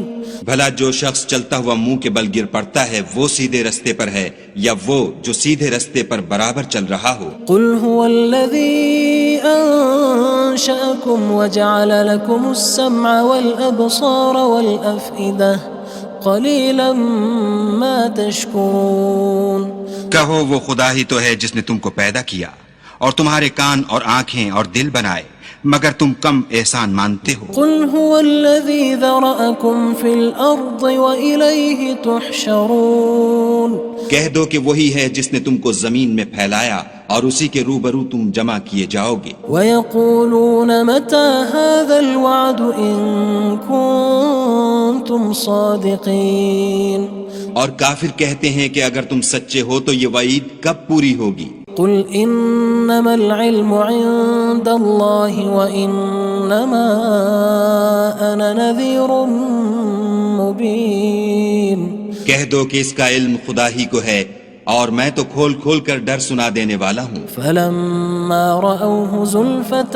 بھلا جو شخص چلتا ہوا منہ کے بل گر پڑتا ہے وہ سیدھے رستے پر ہے یا وہ جو سیدھے رستے پر برابر چل رہا ہو؟ قُلْ هُوَ الَّذِي أَنشَأَكُمْ وَجَعَلَ لَكُمُ السَّمْعَ وَالْأَبْصَارَ وَالْأَفْئِدَةَ قَلِيلًا مَا تَشْكُرُونَ. کہو وہ خدا ہی تو ہے جس نے تم کو پیدا کیا اور تمہارے کان اور آنکھیں اور دل بنائے، مگر تم کم احسان مانتے ہو. قُلْ هُوَ الَّذِي ذَرَأَكُمْ فِي الْأَرْضِ وَإِلَيْهِ تُحْشَرُونَ. کہہ دو کہ وہی ہے جس نے تم کو زمین میں پھیلایا اور اسی کے روبرو تم جمع کیے جاؤ گے. وَيَقُولُونَ مَتَى هَذَا الْوَعْدُ إِن كُنتُمْ صَادِقِينَ. اور کافر کہتے ہیں کہ اگر تم سچے ہو تو یہ وعید کب پوری ہوگی؟ قُلْ إِنَّمَا الْعِلْمُ عِندَ اللَّهِ وَإِنَّمَا أَنَا نَذِيرٌ مُّبِينٌ. کہہ دو کہ اس کا علم خدا ہی کو ہے اور میں تو کھول کھول کر ڈر سنا دینے والا ہوں. فَلَمَّا رَأَوْهُ زُلْفَةً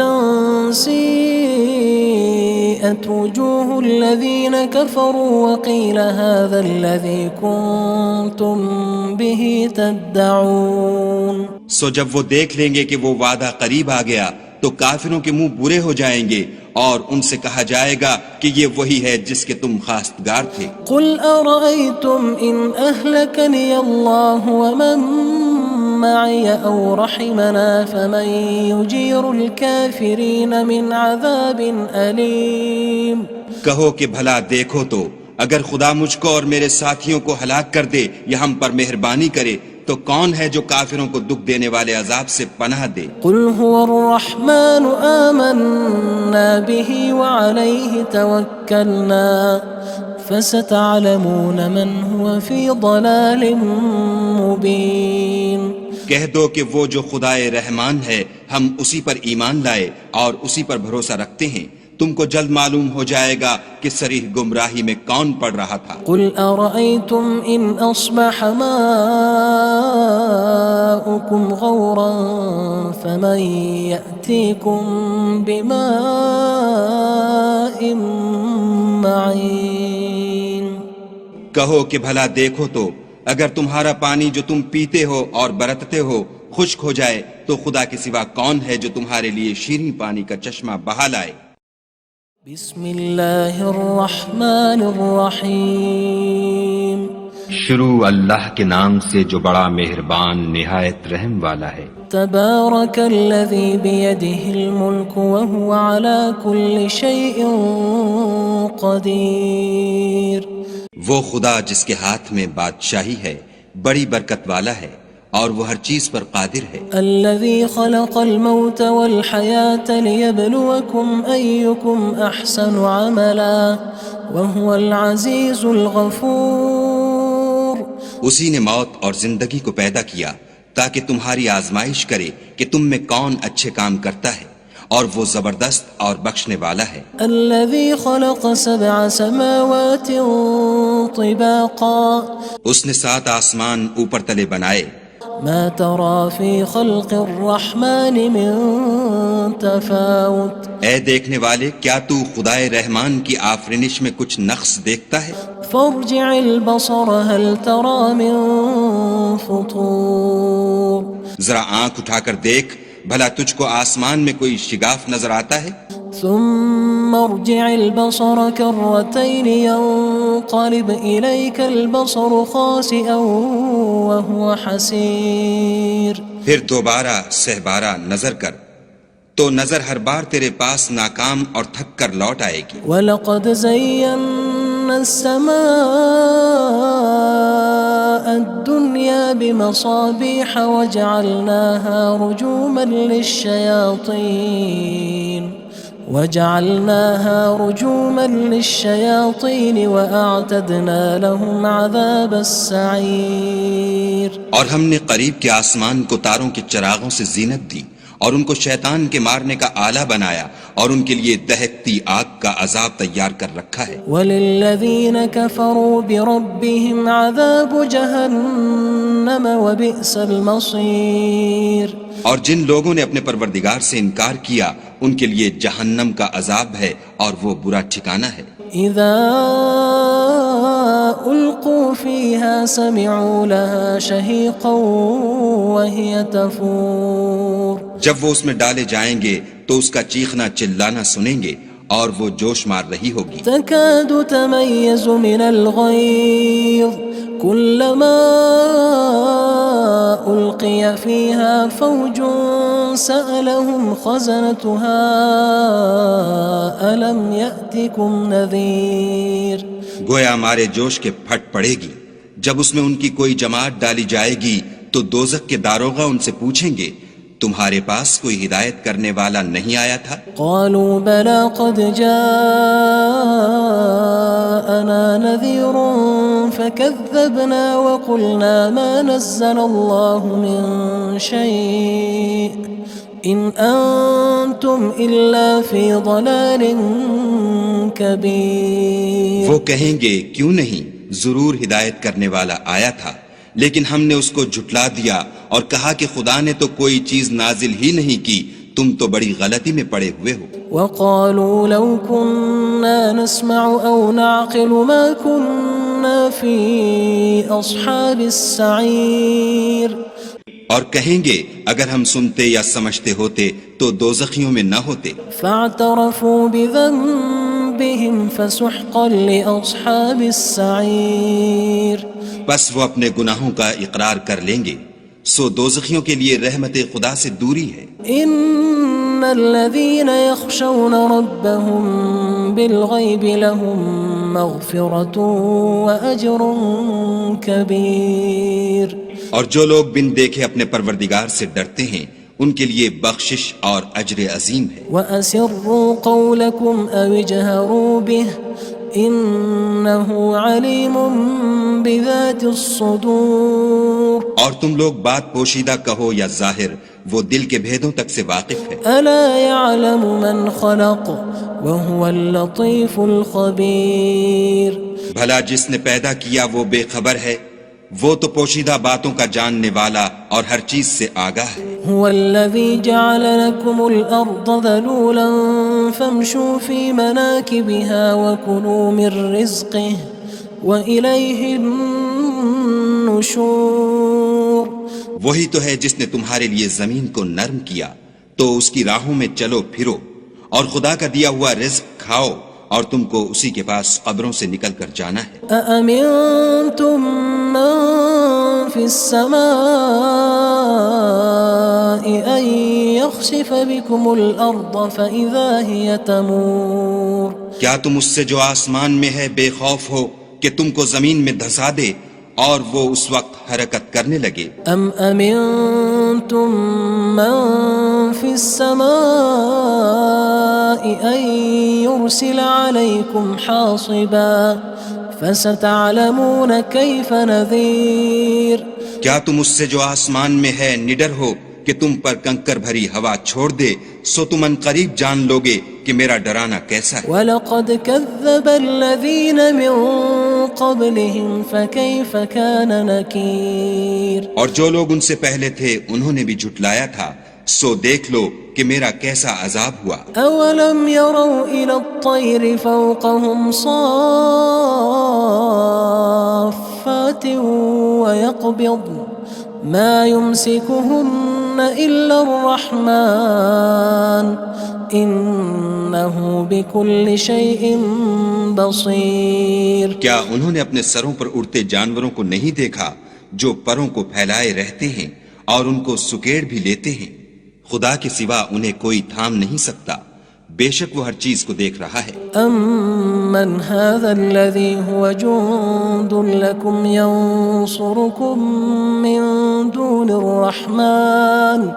سِيئَتْ وُجُوهُ الَّذِينَ كَفَرُوا وَقِيلَ هَذَا الَّذِي كُنتُم بِهِ تَدَّعُونَ. سو جب وہ دیکھ لیں گے کہ وہ وعدہ قریب آ گیا تو کافروں کے منہ برے ہو جائیں گے اور ان سے کہا جائے گا کہ یہ وہی ہے جس کے تم خواستگار تھے. قُلْ أَرَأَيْتُمْ إِنْ أَهْلَكَنِيَ اللَّهُ وَمَن مَّعِيَ أَوْ رَحِمَنَا فَمَن يُجِيرُ الْكَافِرِينَ مِنْ عَذَابٍ أَلِيمٍ. کہو کہ بھلا دیکھو تو اگر خدا مجھ کو اور میرے ساتھیوں کو ہلاک کر دے یا ہم پر مہربانی کرے تو کون ہے جو کافروں کو دکھ دینے والے عذاب سے پناہ دے؟ قُلْ هُوَ الرَّحْمَنُ آمَنَّا بِهِ وَعَلَيْهِ تَوَكَّلْنَا فَسَتَعْلَمُونَ مَنْ هُوَ فِي ضَلَالٍ مُّبِينٍ. کہہ دو کہ وہ جو خدائے رحمان ہے ہم اسی پر ایمان لائے اور اسی پر بھروسہ رکھتے ہیں، تم کو جلد معلوم ہو جائے گا کہ صریح گمراہی میں کون پڑ رہا تھا۔ قل أرأيتم إن أصبح ماؤكم غورا فمن يأتيكم بماء معين۔ کہو کہ بھلا دیکھو تو اگر تمہارا پانی جو تم پیتے ہو اور برتتے ہو خشک ہو جائے تو خدا کے سوا کون ہے جو تمہارے لیے شیریں پانی کا چشمہ بہا لائے۔ بسم اللہ الرحمن الرحیم۔ شروع اللہ کے نام سے جو بڑا مہربان نہایت رحم والا ہے۔ تبارک الذی بیدہ الملک وہو علی کل شیء قدیر۔ وہ خدا جس کے ہاتھ میں بادشاہی ہے بڑی برکت والا ہے اور وہ ہر چیز پر قادر ہے۔ الذي خلق الموت والحياة ليبلوكم أيكم أحسن عملا وهو العزيز الغفور۔ اسی نے موت اور زندگی کو پیدا کیا تاکہ تمہاری آزمائش کرے کہ تم میں کون اچھے کام کرتا ہے، اور وہ زبردست اور بخشنے والا ہے۔ الذي خلق 7 سماوات طباقا۔ اس نے 7 آسمان اوپر تلے بنائے۔ ما ترى في خلق الرحمن من تفاوت۔ اے دیکھنے والے، کیا تو خدائے رحمان کی آفرینش میں کچھ نقص دیکھتا ہے؟ فارجع البصر هل ترى من فطور۔ ذرا آنکھ اٹھا کر دیکھ، بھلا تجھ کو آسمان میں کوئی شگاف نظر آتا ہے؟ ثم ارجع البصر كرتين ينقلب إليك البصر خاسئا وهو حسير۔ پھر دوبارہ سہبارہ نظر کر تو نظر ہر بار تیرے پاس ناکام اور تھک کر لوٹ آئے گی۔ وَلَقَدْ زَيَّنَّا السَّمَاءَ الدُّنْيَا بِمَصَابِيحَ وَجَعَلْنَاهَا رُجُومًا لِلشَّيَاطِينِ وَأَعْتَدْنَا لَهُمْ عَذَابَ السَّعِيرِ۔ اور ہم نے قریب کے آسمان کو تاروں کے چراغوں سے زینت دی اور ان کو شیطان کے مارنے کا آلہ بنایا اور ان کے لیے دہکتی آگ کا عذاب تیار کر رکھا ہے۔ وَلِلَّذِينَ كَفَرُوا بِرَبِّهِمْ عَذَابُ جَهَنَّمَ وَبِئْسَ الْمَصِيرُ۔ اور جن لوگوں نے اپنے پروردگار سے انکار کیا ان کے لیے جہنم کا عذاب ہے اور وہ برا ٹھکانہ ہے۔ اذا القوا فيها سمعوا لها شهيقا وهي تفور۔ جب وہ اس میں ڈالے جائیں گے تو اس کا چیخنا چلانا سنیں گے اور وہ جوش مار رہی ہوگی۔ تكاد تميز من الغيظ كلما ألقي فيها فوج سألهم خزنتها ألم يأتكم نذير۔ گویا مارے جوش کے پھٹ پڑے گی۔ جب اس میں ان کی کوئی جماعت ڈالی جائے گی تو دوزخ کے داروغہ ان سے پوچھیں گے تمہارے پاس کوئی ہدایت کرنے والا نہیں آیا تھا؟ قالوا بلى قد جاءنا نذير فكذبنا وقلنا ما نزل الله من شيء إن أنتم إلا في ضلال كبير۔ وہ کہیں گے کیوں نہیں، ضرور ہدایت کرنے والا آیا تھا، لیکن ہم نے اس کو جھٹلا دیا اور کہا کہ خدا نے تو کوئی چیز نازل ہی نہیں کی، تم تو بڑی غلطی میں پڑے ہوئے ہو۔ وقالوا لو كنا نسمع أو نعقل ما كنا في أصحاب السعير۔ اور کہیں گے اگر ہم سنتے یا سمجھتے ہوتے تو دوزخیوں میں نہ ہوتے۔ فاعترفوا بذنبهم فسحقا لأصحاب السعير۔ بس وہ اپنے گناہوں کا اقرار کر لیں گے، سو دوزخیوں کے لیے رحمت خدا سے دوری ہے۔ ان الذين يخشون ربهم بالغيب لهم مغفرة وأجر كبير۔ اور جو لوگ بن دیکھے اپنے پروردگار سے ڈرتے ہیں ان کے لیے بخشش اور اجر عظیم ہے۔ وَأَسِرُّوا قَوْلَكُمْ أَوِ اجْهَرُوا بِهِ إِنَّهُ عَلِيمٌ بِذَاتِ الصُّدُورِ۔ اور تم لوگ بات پوشیدہ کہو یا ظاہر، وہ دل کے بھیدوں تک سے واقف ہے۔ ألا يعلم من خلق وهو اللطيف الخبير۔ بھلا جس نے پیدا کیا وہ بے خبر ہے، وہ تو پوشیدہ باتوں کا جاننے والا اور ہر چیز سے آگاہ ہے۔ هو الذي جعل لكم الأرض ذلولا فامشوا في مناكبها وكلوا من رزقه وإليه النشور۔ وہی تو ہے جس نے تمہارے لیے زمین کو نرم کیا تو اس کی راہوں میں چلو پھرو، اور خدا کا دیا ہوا رزق کھاؤ، اور تم کو اسی کے پاس قبروں سے نکل کر جانا ہے۔ أأمنتم من في السماء أن يخسف بكم الأرض فإذا هي تمور۔ کیا تم اس سے جو آسمان میں ہے بے خوف ہو کہ تم کو زمین میں دھسا دے اور وہ اس وقت حرکت کرنے لگے؟ أم أمنتم من في السماء أن يرسل عليكم حاصبا فستعلمون كيف نذير۔ کیا تم اس سے جو آسمان میں ہے نڈر ہو کہ تم پر کنکر بھری ہوا چھوڑ دے، سو تم ان قریب جان لوگے کہ میرا ڈرانا کیسا ہے۔ وَلَقَدْ كَذَّبَ الَّذِينَ مِن قَبْلِهِمْ فَكَيْفَ كَانَ نَكِيرٌ۔ اور جو لوگ ان سے پہلے تھے انہوں نے بھی جھٹلایا تھا، سو دیکھ لو کہ میرا کیسا عذاب ہوا۔ أَوَلَمْ يَرَوْا إِلَى الطَّيْرِ فَوْقَهُمْ صَافَّاتٍ وَيَقْبِضْنَ مَا يُمْسِكُهُنَّ إِلَّا الرَّحْمَنُ إِنَّهُ بِكُلِّ شَيْءٍ بَصِيرٌ۔ کیا انہوں نے اپنے سروں پر اڑتے جانوروں کو نہیں دیکھا جو پروں کو پھیلائے رہتے ہیں اور ان کو سکیڑ بھی لیتے ہیں؟ خدا کے سوا انہیں کوئی تھام نہیں سکتا، بے شک وہ ہر چیز کو دیکھ رہا ہے۔ أَمَّنْ هَذَا الَّذِي هُوَ جُندٌ لَكُمْ يَنصُرُكُم مِّن دُونِ الرَّحْمَنِ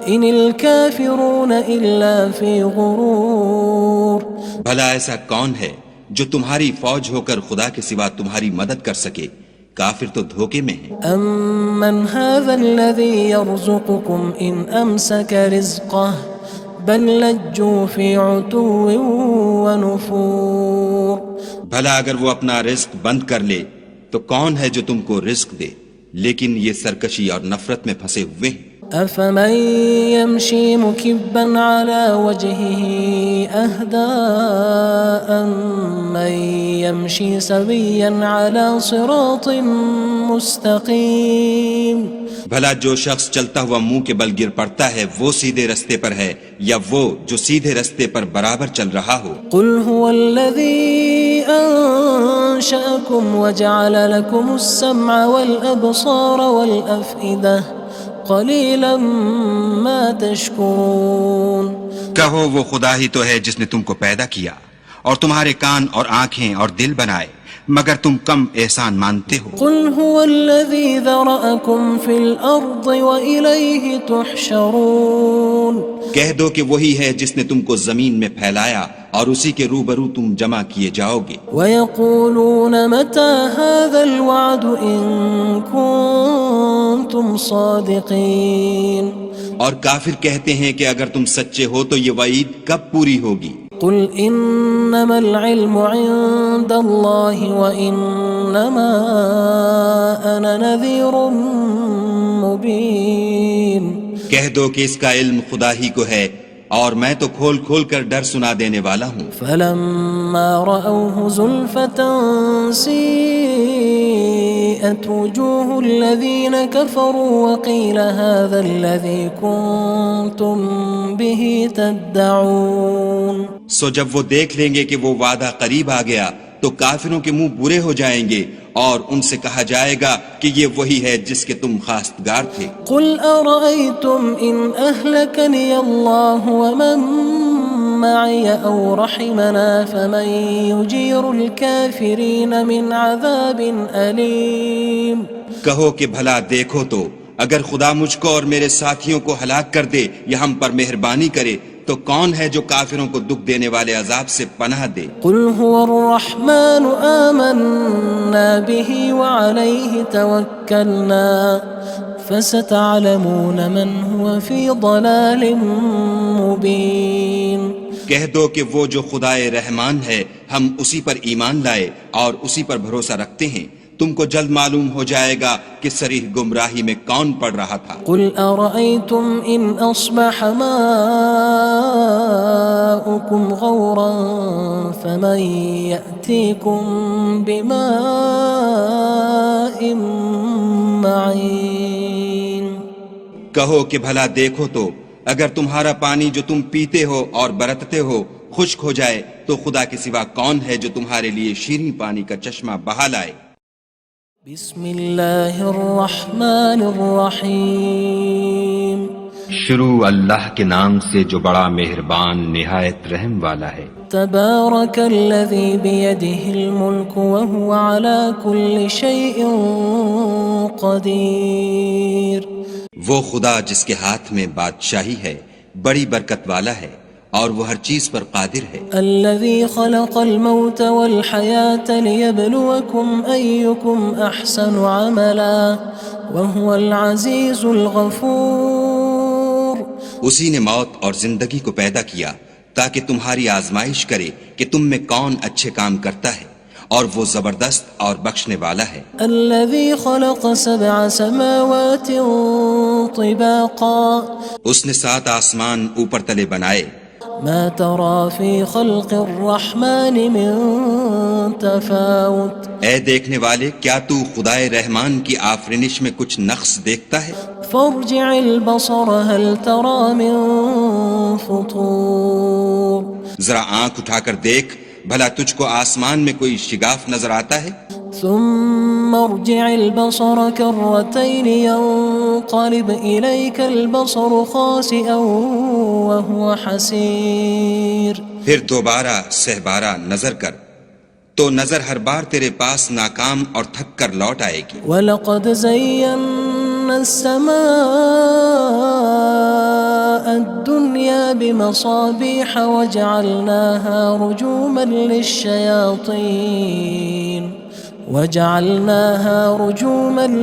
إِنِ الْكَافِرُونَ إِلَّا فِي غُرُورٍ۔ بھلا ایسا کون ہے جو تمہاری فوج ہو کر خدا کے سوا تمہاری مدد کر سکے؟ کافر تو دھوکے میں ہیں۔ أَمَّنْ هَذَا الَّذِي يَرْزُقُكُمْ إِنْ أَمْسَكَ رِزْقَهُ بَلْ لَجُّوا فِي عُتُوٍّ وَنُفُورٍ۔ بھلا اگر وہ اپنا رزق بند کر لے تو کون ہے جو تم کو رزق دے؟ لیکن یہ سرکشی اور نفرت میں پھنسے ہوئے ہیں۔ أَفَمَن يَمْشِي مُكِبًّا عَلَى وَجْهِهِ أَهْدَىٰ أَمَّن يَمْشِي سَوِيًّا عَلَى صِرَاطٍ مُّسْتَقِيمٍ۔ بھلا جو شخص چلتا ہوا منہ کے بل گر پڑتا ہے وہ سیدھے رستے پر ہے یا وہ جو سیدھے رستے پر برابر چل رہا ہو؟ قُلْ هُوَ الَّذِي أَنشَأَكُمْ وَجَعَلَ لَكُمُ السَّمْعَ وَالْأَبْصَارَ وَالْأَفْئِدَةَ قَلِيلًا مَا تَشْكُرُونَ۔ کہو وہ خدا ہی تو ہے جس نے تم کو پیدا کیا اور تمہارے کان اور آنکھیں اور دل بنائے، مگر تم کم احسان مانتے ہو۔ قُلْ هُوَ الَّذِي ذَرَأَكُمْ فِي الْأَرْضِ وَإِلَيْهِ تُحْشَرُونَ۔ کہہ دو کہ وہی ہے جس نے تم کو زمین میں پھیلایا اور اسی کے روبرو تم جمع کیے جاؤ گے۔ وَيَقُولُونَ مَتَى هَذَا الْوَعْدُ إِن كُنتُمْ صَادِقِينَ۔ اور کافر کہتے ہیں کہ اگر تم سچے ہو تو یہ وعید کب پوری ہوگی؟ قُلْ إِنَّمَا الْعِلْمُ عِندَ اللَّهِ وَإِنَّمَا أَنَا نَذِيرٌ مُّبِينٌ۔ کہہ دو کہ اس کا علم خدا ہی کو ہے اور میں تو کھول کھول کر ڈر سنا دینے والا ہوں۔ فَلَمَّا رَأَوْهُ زُلْفَةً سِيئَتْ وُجُوهُ الَّذِينَ كَفَرُوا وَقِيلَ هَذَا الَّذِي كُنتُم بِهِ تَدَّعُونَ۔ سو جب وہ دیکھ لیں گے کہ وہ وعدہ قریب آ گیا تو کافروں کے منہ برے ہو جائیں گے اور ان سے کہا جائے گا کہ یہ وہی ہے جس کے تم خواستگار تھے۔ قُلْ أَرَأَيْتُمْ إِنْ أَهْلَكَنِيَ اللَّهُ وَمَن مَّعِيَ أَوْ رَحِمَنَا فَمَن يُجِيرُ الْكَافِرِينَ مِنْ عَذَابٍ أَلِيمٍ۔ کہو کہ بھلا دیکھو تو اگر خدا مجھ کو اور میرے ساتھیوں کو ہلاک کر دے یا ہم پر مہربانی کرے تو کون ہے جو کافروں کو دکھ دینے والے عذاب سے پناہ دے؟ قل هو الرحمن آمنا به وعليه توكلنا فستعلمون من هو في ضلال مبين. کہہ دو کہ وہ جو خدائے رحمان ہے ہم اسی پر ایمان لائے اور اسی پر بھروسہ رکھتے ہیں، تم کو جلد معلوم ہو جائے گا کہ صریح گمراہی میں کون پڑ رہا تھا. قل أرأيتم إن أصبح ماؤكم غورا فمن يأتيكم بماء معين. کہو کہ بھلا دیکھو تو اگر تمہارا پانی جو تم پیتے ہو اور برتتے ہو خشک ہو جائے تو خدا کے سوا کون ہے جو تمہارے لیے شیریں پانی کا چشمہ بہا لائے. بسم اللہ الرحمن الرحیم. شروع اللہ کے نام سے جو بڑا مہربان نہایت رحم والا ہے. تبارک الذی بیدہ الملک وهو على كل شیء قدیر. وہ خدا جس کے ہاتھ میں بادشاہی ہے بڑی برکت والا ہے اور وہ ہر چیز پر قادر ہے. الذي خلق الموت والحياة ليبلوكم أيكم أحسن عملا وهو العزيز الغفور. اسی نے موت اور زندگی کو پیدا کیا تاکہ تمہاری آزمائش کرے کہ تم میں کون اچھے کام کرتا ہے اور وہ زبردست اور بخشنے والا ہے. الذي خلق 7 سماوات طباقا. اس نے 7 آسمان اوپر تلے بنائے. ما ترى في خلق الرحمن من تفاوت. اے دیکھنے والے کیا تو خدائے رحمان کی آفرینش میں کچھ نقص دیکھتا ہے؟ فارجع البصر هل ترى من فطور. ذرا آنکھ اٹھا کر دیکھ بھلا تجھ کو آسمان میں کوئی شگاف نظر آتا ہے؟ ثم ارجع البصر كرتين ينقلب إليك البصر خاسئا وهو حسير. پھر دوبارہ سہبارہ نظر کر تو نظر ہر بار تیرے پاس ناکام اور تھک کر لوٹ آئے گی. وَلَقَدْ زَيَّنَّا السَّمَاءَ الدُّنْيَا بِمَصَابِيحَ وَجَعَلْنَاهَا رُجُومًا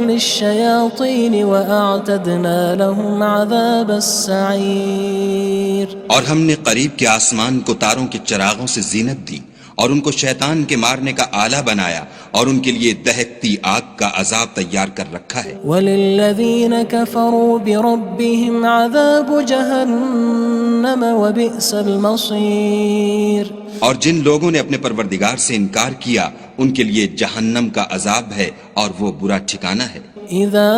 لِلشَّيَاطِينِ وَأَعْتَدْنَا لَهُمْ عَذَابَ السَّعِيرِ. اور ہم نے قریب کے آسمان کو تاروں کے چراغوں سے زینت دی اور ان کو شیطان کے مارنے کا آلہ بنایا اور ان کے لیے دہکتی آگ کا عذاب تیار کر رکھا ہے. وَلِلَّذِينَ كَفَرُوا بِرَبِّهِمْ عَذَابُ جَهَنَّمَ وَبِئْسَ الْمَصِيرُ. اور جن لوگوں نے اپنے پروردگار سے انکار کیا ان کے لیے جہنم کا عذاب ہے اور وہ برا ٹھکانہ ہے. اذا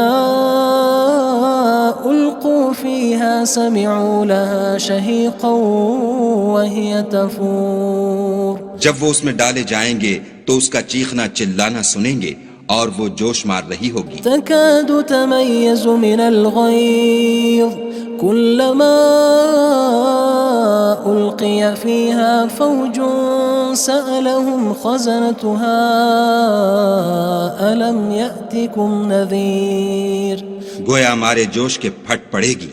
القوا فيها سمعوا لها شهيقا وهي تفور. جب وہ اس میں ڈالے جائیں گے تو اس کا چیخنا چلانا سنیں گے اور وہ جوش مار رہی ہوگی. تكاد تميز من الغيظ كلما ألقي فيها فوج سألهم خزنتها ألم يأتكم نذير. گویا ہمارے جوش کے پھٹ پڑے گی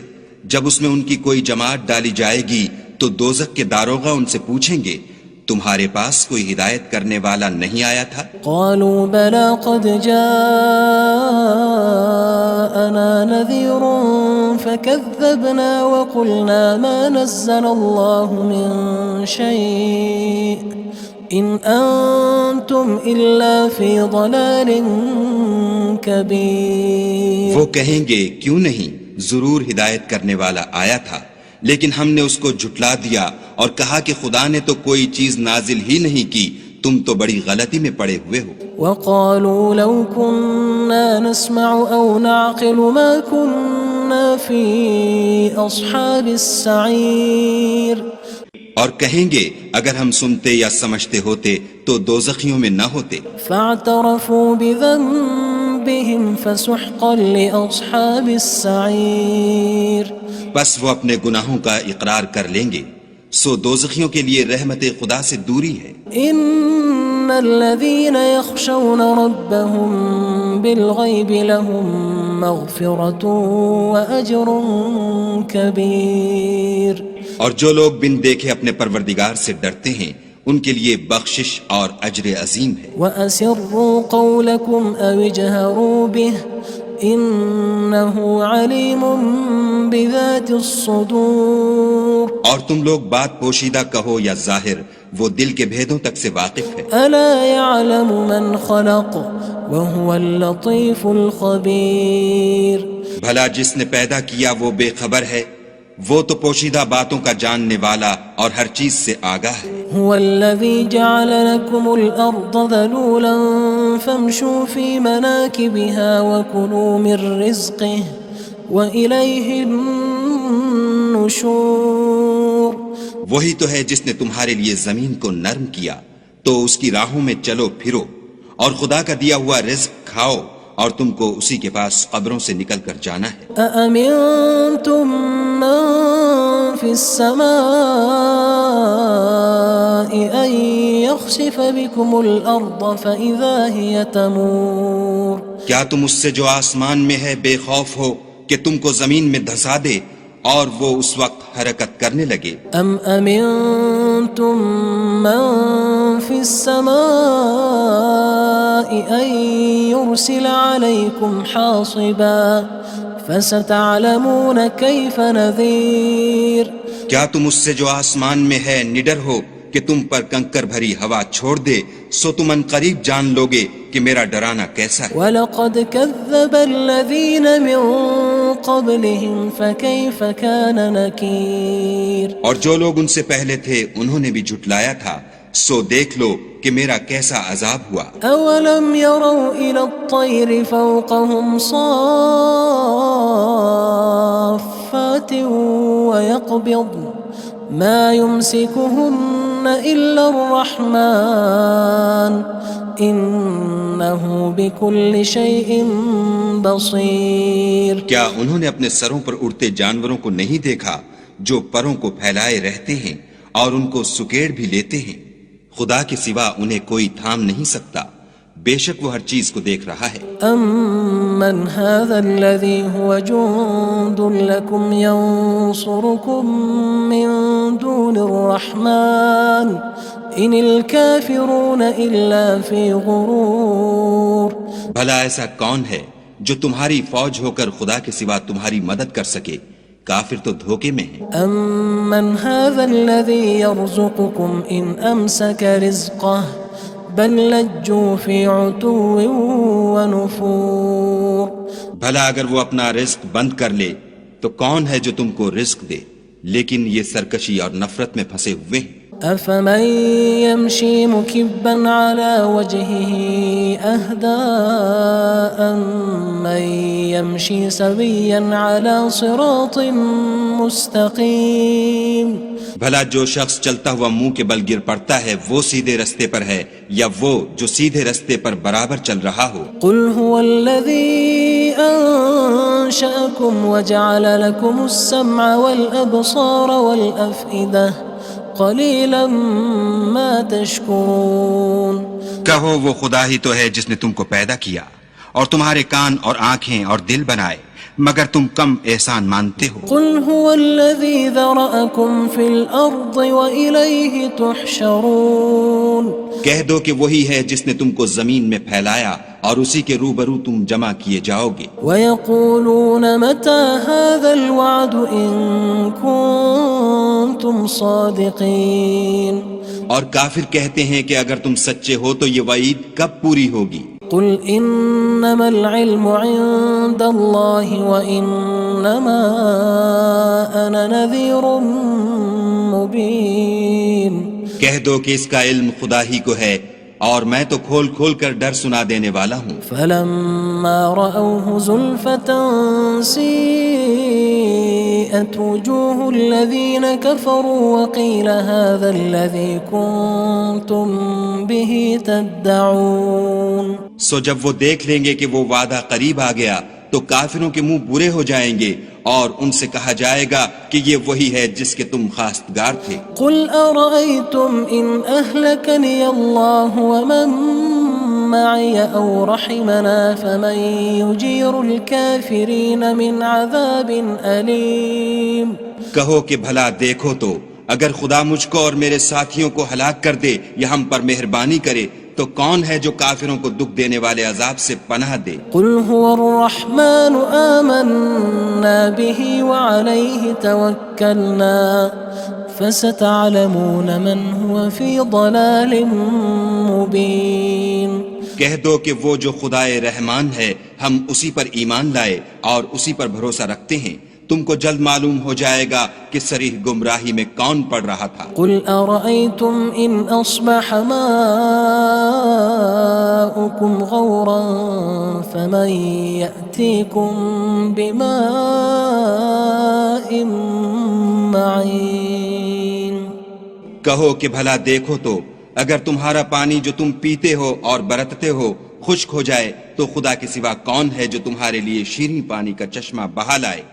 جب اس میں ان کی کوئی جماعت ڈالی جائے گی تو دوزخ کے داروغہ ان سے پوچھیں گے تمہارے پاس کوئی ہدایت کرنے والا نہیں آیا تھا؟ قالوا بلى قد جاءنا نذير فكذبنا وقلنا ما نزل الله من شيء إن أنتم إلا في ضلال كبير. وہ کہیں گے کیوں نہیں، ضرور ہدایت کرنے والا آیا تھا لیکن ہم نے اس کو جھٹلا دیا اور کہا کہ خدا نے تو کوئی چیز نازل ہی نہیں کی، تم تو بڑی غلطی میں پڑے ہوئے ہو. وقالوا لو كنا نسمع أو نعقل ما كنا في أصحاب السعير. اور کہیں گے اگر ہم سنتے یا سمجھتے ہوتے تو دوزخیوں میں نہ ہوتے. فاعترفوا بذنبهم فسحقا لأصحاب السعير. بس وہ اپنے گناہوں کا اقرار کر لیں گے سو دوزخیوں کے لیے رحمت خدا سے دوری ہے. ان الذين يخشون ربهم بالغيب لهم مغفرة وأجر كبير. اور جو لوگ بن دیکھے اپنے پروردگار سے ڈرتے ہیں ان کے لیے بخشش اور اجر عظیم ہے. وَأَسِرُّوا قَوْلَكُمْ أَوِ اجْهَرُوا بِهِ إِنَّهُ عَلِيمٌ بِذَاتِ الصُّدُورِ. اور تم لوگ بات پوشیدہ کہو یا ظاہر، وہ دل کے بھیدوں تک سے واقف ہے. أَلَا يَعْلَمُ مَنْ خَلَقَ وَهُوَ اللَّطِيفُ الْخَبِيرُ. بھلا جس نے پیدا کیا وہ بے خبر ہے، وہ تو پوشیدہ باتوں کا جاننے والا اور ہر چیز سے آگاہ ہے. هو الذي جعل لكم الأرض ذلولا فامشوا في مناكبها وكلوا من رزقه وإليه النشور. وہی تو ہے جس نے تمہارے لیے زمین کو نرم کیا تو اس کی راہوں میں چلو پھرو اور خدا کا دیا ہوا رزق کھاؤ اور تم کو اسی کے پاس قبروں سے نکل کر جانا ہے. أأمنتم من في السماء أن يخسف بكم الأرض فإذا هي تمور. کیا تم اس سے جو آسمان میں ہے بے خوف ہو کہ تم کو زمین میں دھسا دے اور وہ اس وقت حرکت کرنے لگے؟ أم أمنتم من في السماء أن يرسل عليكم حاصبا فستعلمون كيف نذير. کیا تم اس سے جو آسمان میں ہے نڈر ہو کہ تم پر کنکر بھری ہوا چھوڑ دے، سو تم ان قریب جان لوگے کہ میرا ڈرانا کیسا ہے. وَلَقَدْ كَذَّبَ الَّذِينَ مِن قَبْلِهِمْ فَكَيْفَ كَانَ نَكِيرٌ. اور جو لوگ ان سے پہلے تھے انہوں نے بھی جھٹلایا تھا، سو دیکھ لو کہ میرا کیسا عذاب ہوا. أَوَلَمْ يَرَوْا إِلَى الطَّيْرِ فَوْقَهُمْ صَافَّاتٍ وَيَقْبِضْنَ مَا يُمْسِكُهُنَّ إِلَّا الرَّحْمَنُ إِنَّهُ بِكُلِّ شَيْءٍ بَصِيرٌ. کیا انہوں نے اپنے سروں پر اڑتے جانوروں کو نہیں دیکھا جو پروں کو پھیلائے رہتے ہیں اور ان کو سکیڑ بھی لیتے ہیں؟ خدا کے سوا انہیں کوئی تھام نہیں سکتا، بے شک وہ ہر چیز کو دیکھ رہا ہے. أَمَّنْ هَذَا الَّذِي هُوَ جُندٌ لَكُمْ يَنصُرُكُم مِّن دُونِ الرَّحْمَنِ إِنِ الْكَافِرُونَ إِلَّا فِي غُرُورٍ. بھلا ایسا کون ہے جو تمہاری فوج ہو کر خدا کے سوا تمہاری مدد کر سکے؟ کافر تو دھوکے میں ہیں. أَمَّنْ هَذَا الَّذِي يَرْزُقُكُمْ إِنْ أَمْسَكَ رِزْقَهُ بَلْ لَجُّوا فِي عُتُوٍّ وَنُفُورٍ. بھلا اگر وہ اپنا رزق بند کر لے تو کون ہے جو تم کو رزق دے؟ لیکن یہ سرکشی اور نفرت میں پھنسے ہوئے ہیں. أَفَمَن يَمْشِي مُكِبًّا عَلَى وَجْهِهِ أَهْدَىٰ أَمَّن يَمْشِي سَوِيًّا عَلَى صِرَاطٍ مُّسْتَقِيمٍ. بھلا جو شخص چلتا ہوا منہ کے بل گر پڑتا ہے وہ سیدھے رستے پر ہے یا وہ جو سیدھے رستے پر برابر چل رہا ہو؟ قُلْ هُوَ الَّذِي أَنشَأَكُمْ وَجَعَلَ لَكُمُ السَّمْعَ وَالْأَبْصَارَ وَالْأَفْئِدَةَ قَلِيلًا مَا تَشْكُرُونَ. کہو وہ خدا ہی تو ہے جس نے تم کو پیدا کیا اور تمہارے کان اور آنکھیں اور دل بنائے، مگر تم کم احسان مانتے ہو. قُلْ هُوَ الَّذِي ذَرَأَكُمْ فِي الْأَرْضِ وَإِلَيْهِ تُحْشَرُونَ. کہہ دو کہ وہی ہے جس نے تم کو زمین میں پھیلایا اور اسی کے روبرو تم جمع کیے جاؤ گے. وَيَقُولُونَ مَتَى هَذَا الْوَعْدُ إِن كُنتُمْ صَادِقِينَ. اور کافر کہتے ہیں کہ اگر تم سچے ہو تو یہ وعید کب پوری ہوگی؟ قُلْ إِنَّمَا الْعِلْمُ عِندَ اللَّهِ وَإِنَّمَا أَنَا نَذِيرٌ مُّبِينٌ. کہہ دو کہ اس کا علم خدا ہی کو ہے اور میں تو کھول کھول کر ڈر سنا دینے والا ہوں. فَلَمَّا رَأَوْهُ زُلْفَةً سِيئَتْ وُجُوهُ الَّذِينَ كَفَرُوا وَقِيلَ هَذَا الَّذِي كُنتُم بِهِ تَدَّعُونَ. سو جب وہ دیکھ لیں گے کہ وہ وعدہ قریب آ گیا تو کافروں کے منہ برے ہو جائیں گے اور ان سے کہا جائے گا کہ یہ وہی ہے جس کے تم خواستگار تھے. قُلْ أَرَأَيْتُمْ إِنْ أَهْلَكَنِيَ اللَّهُ وَمَن معي أو رحمنا فمن يجير الكافرين من عذاب أليم کہو کہ بھلا دیکھو تو اگر خدا مجھ کو اور میرے ساتھیوں کو ہلاک کر دے یا ہم پر مہربانی کرے تو کون ہے جو کافروں کو دکھ دینے والے عذاب سے پناہ دے؟ قل هو الرحمن آمنا به وعليه توكلنا فستعلمون من هو في ضلال مبين کہہ دو کہ وہ جو خدائے رحمان ہے ہم اسی پر ایمان لائے اور اسی پر بھروسہ رکھتے ہیں، تم کو جلد معلوم ہو جائے گا کہ صریح گمراہی میں کون پڑ رہا تھا۔ قل أرأيتم إن أصبح ماؤكم غورا فمن يأتيكم بماء معين کہو کہ بھلا دیکھو تو اگر تمہارا پانی جو تم پیتے ہو اور برتتے ہو خشک ہو جائے تو خدا کے سوا کون ہے جو تمہارے لیے شیریں پانی کا چشمہ بہا لائے؟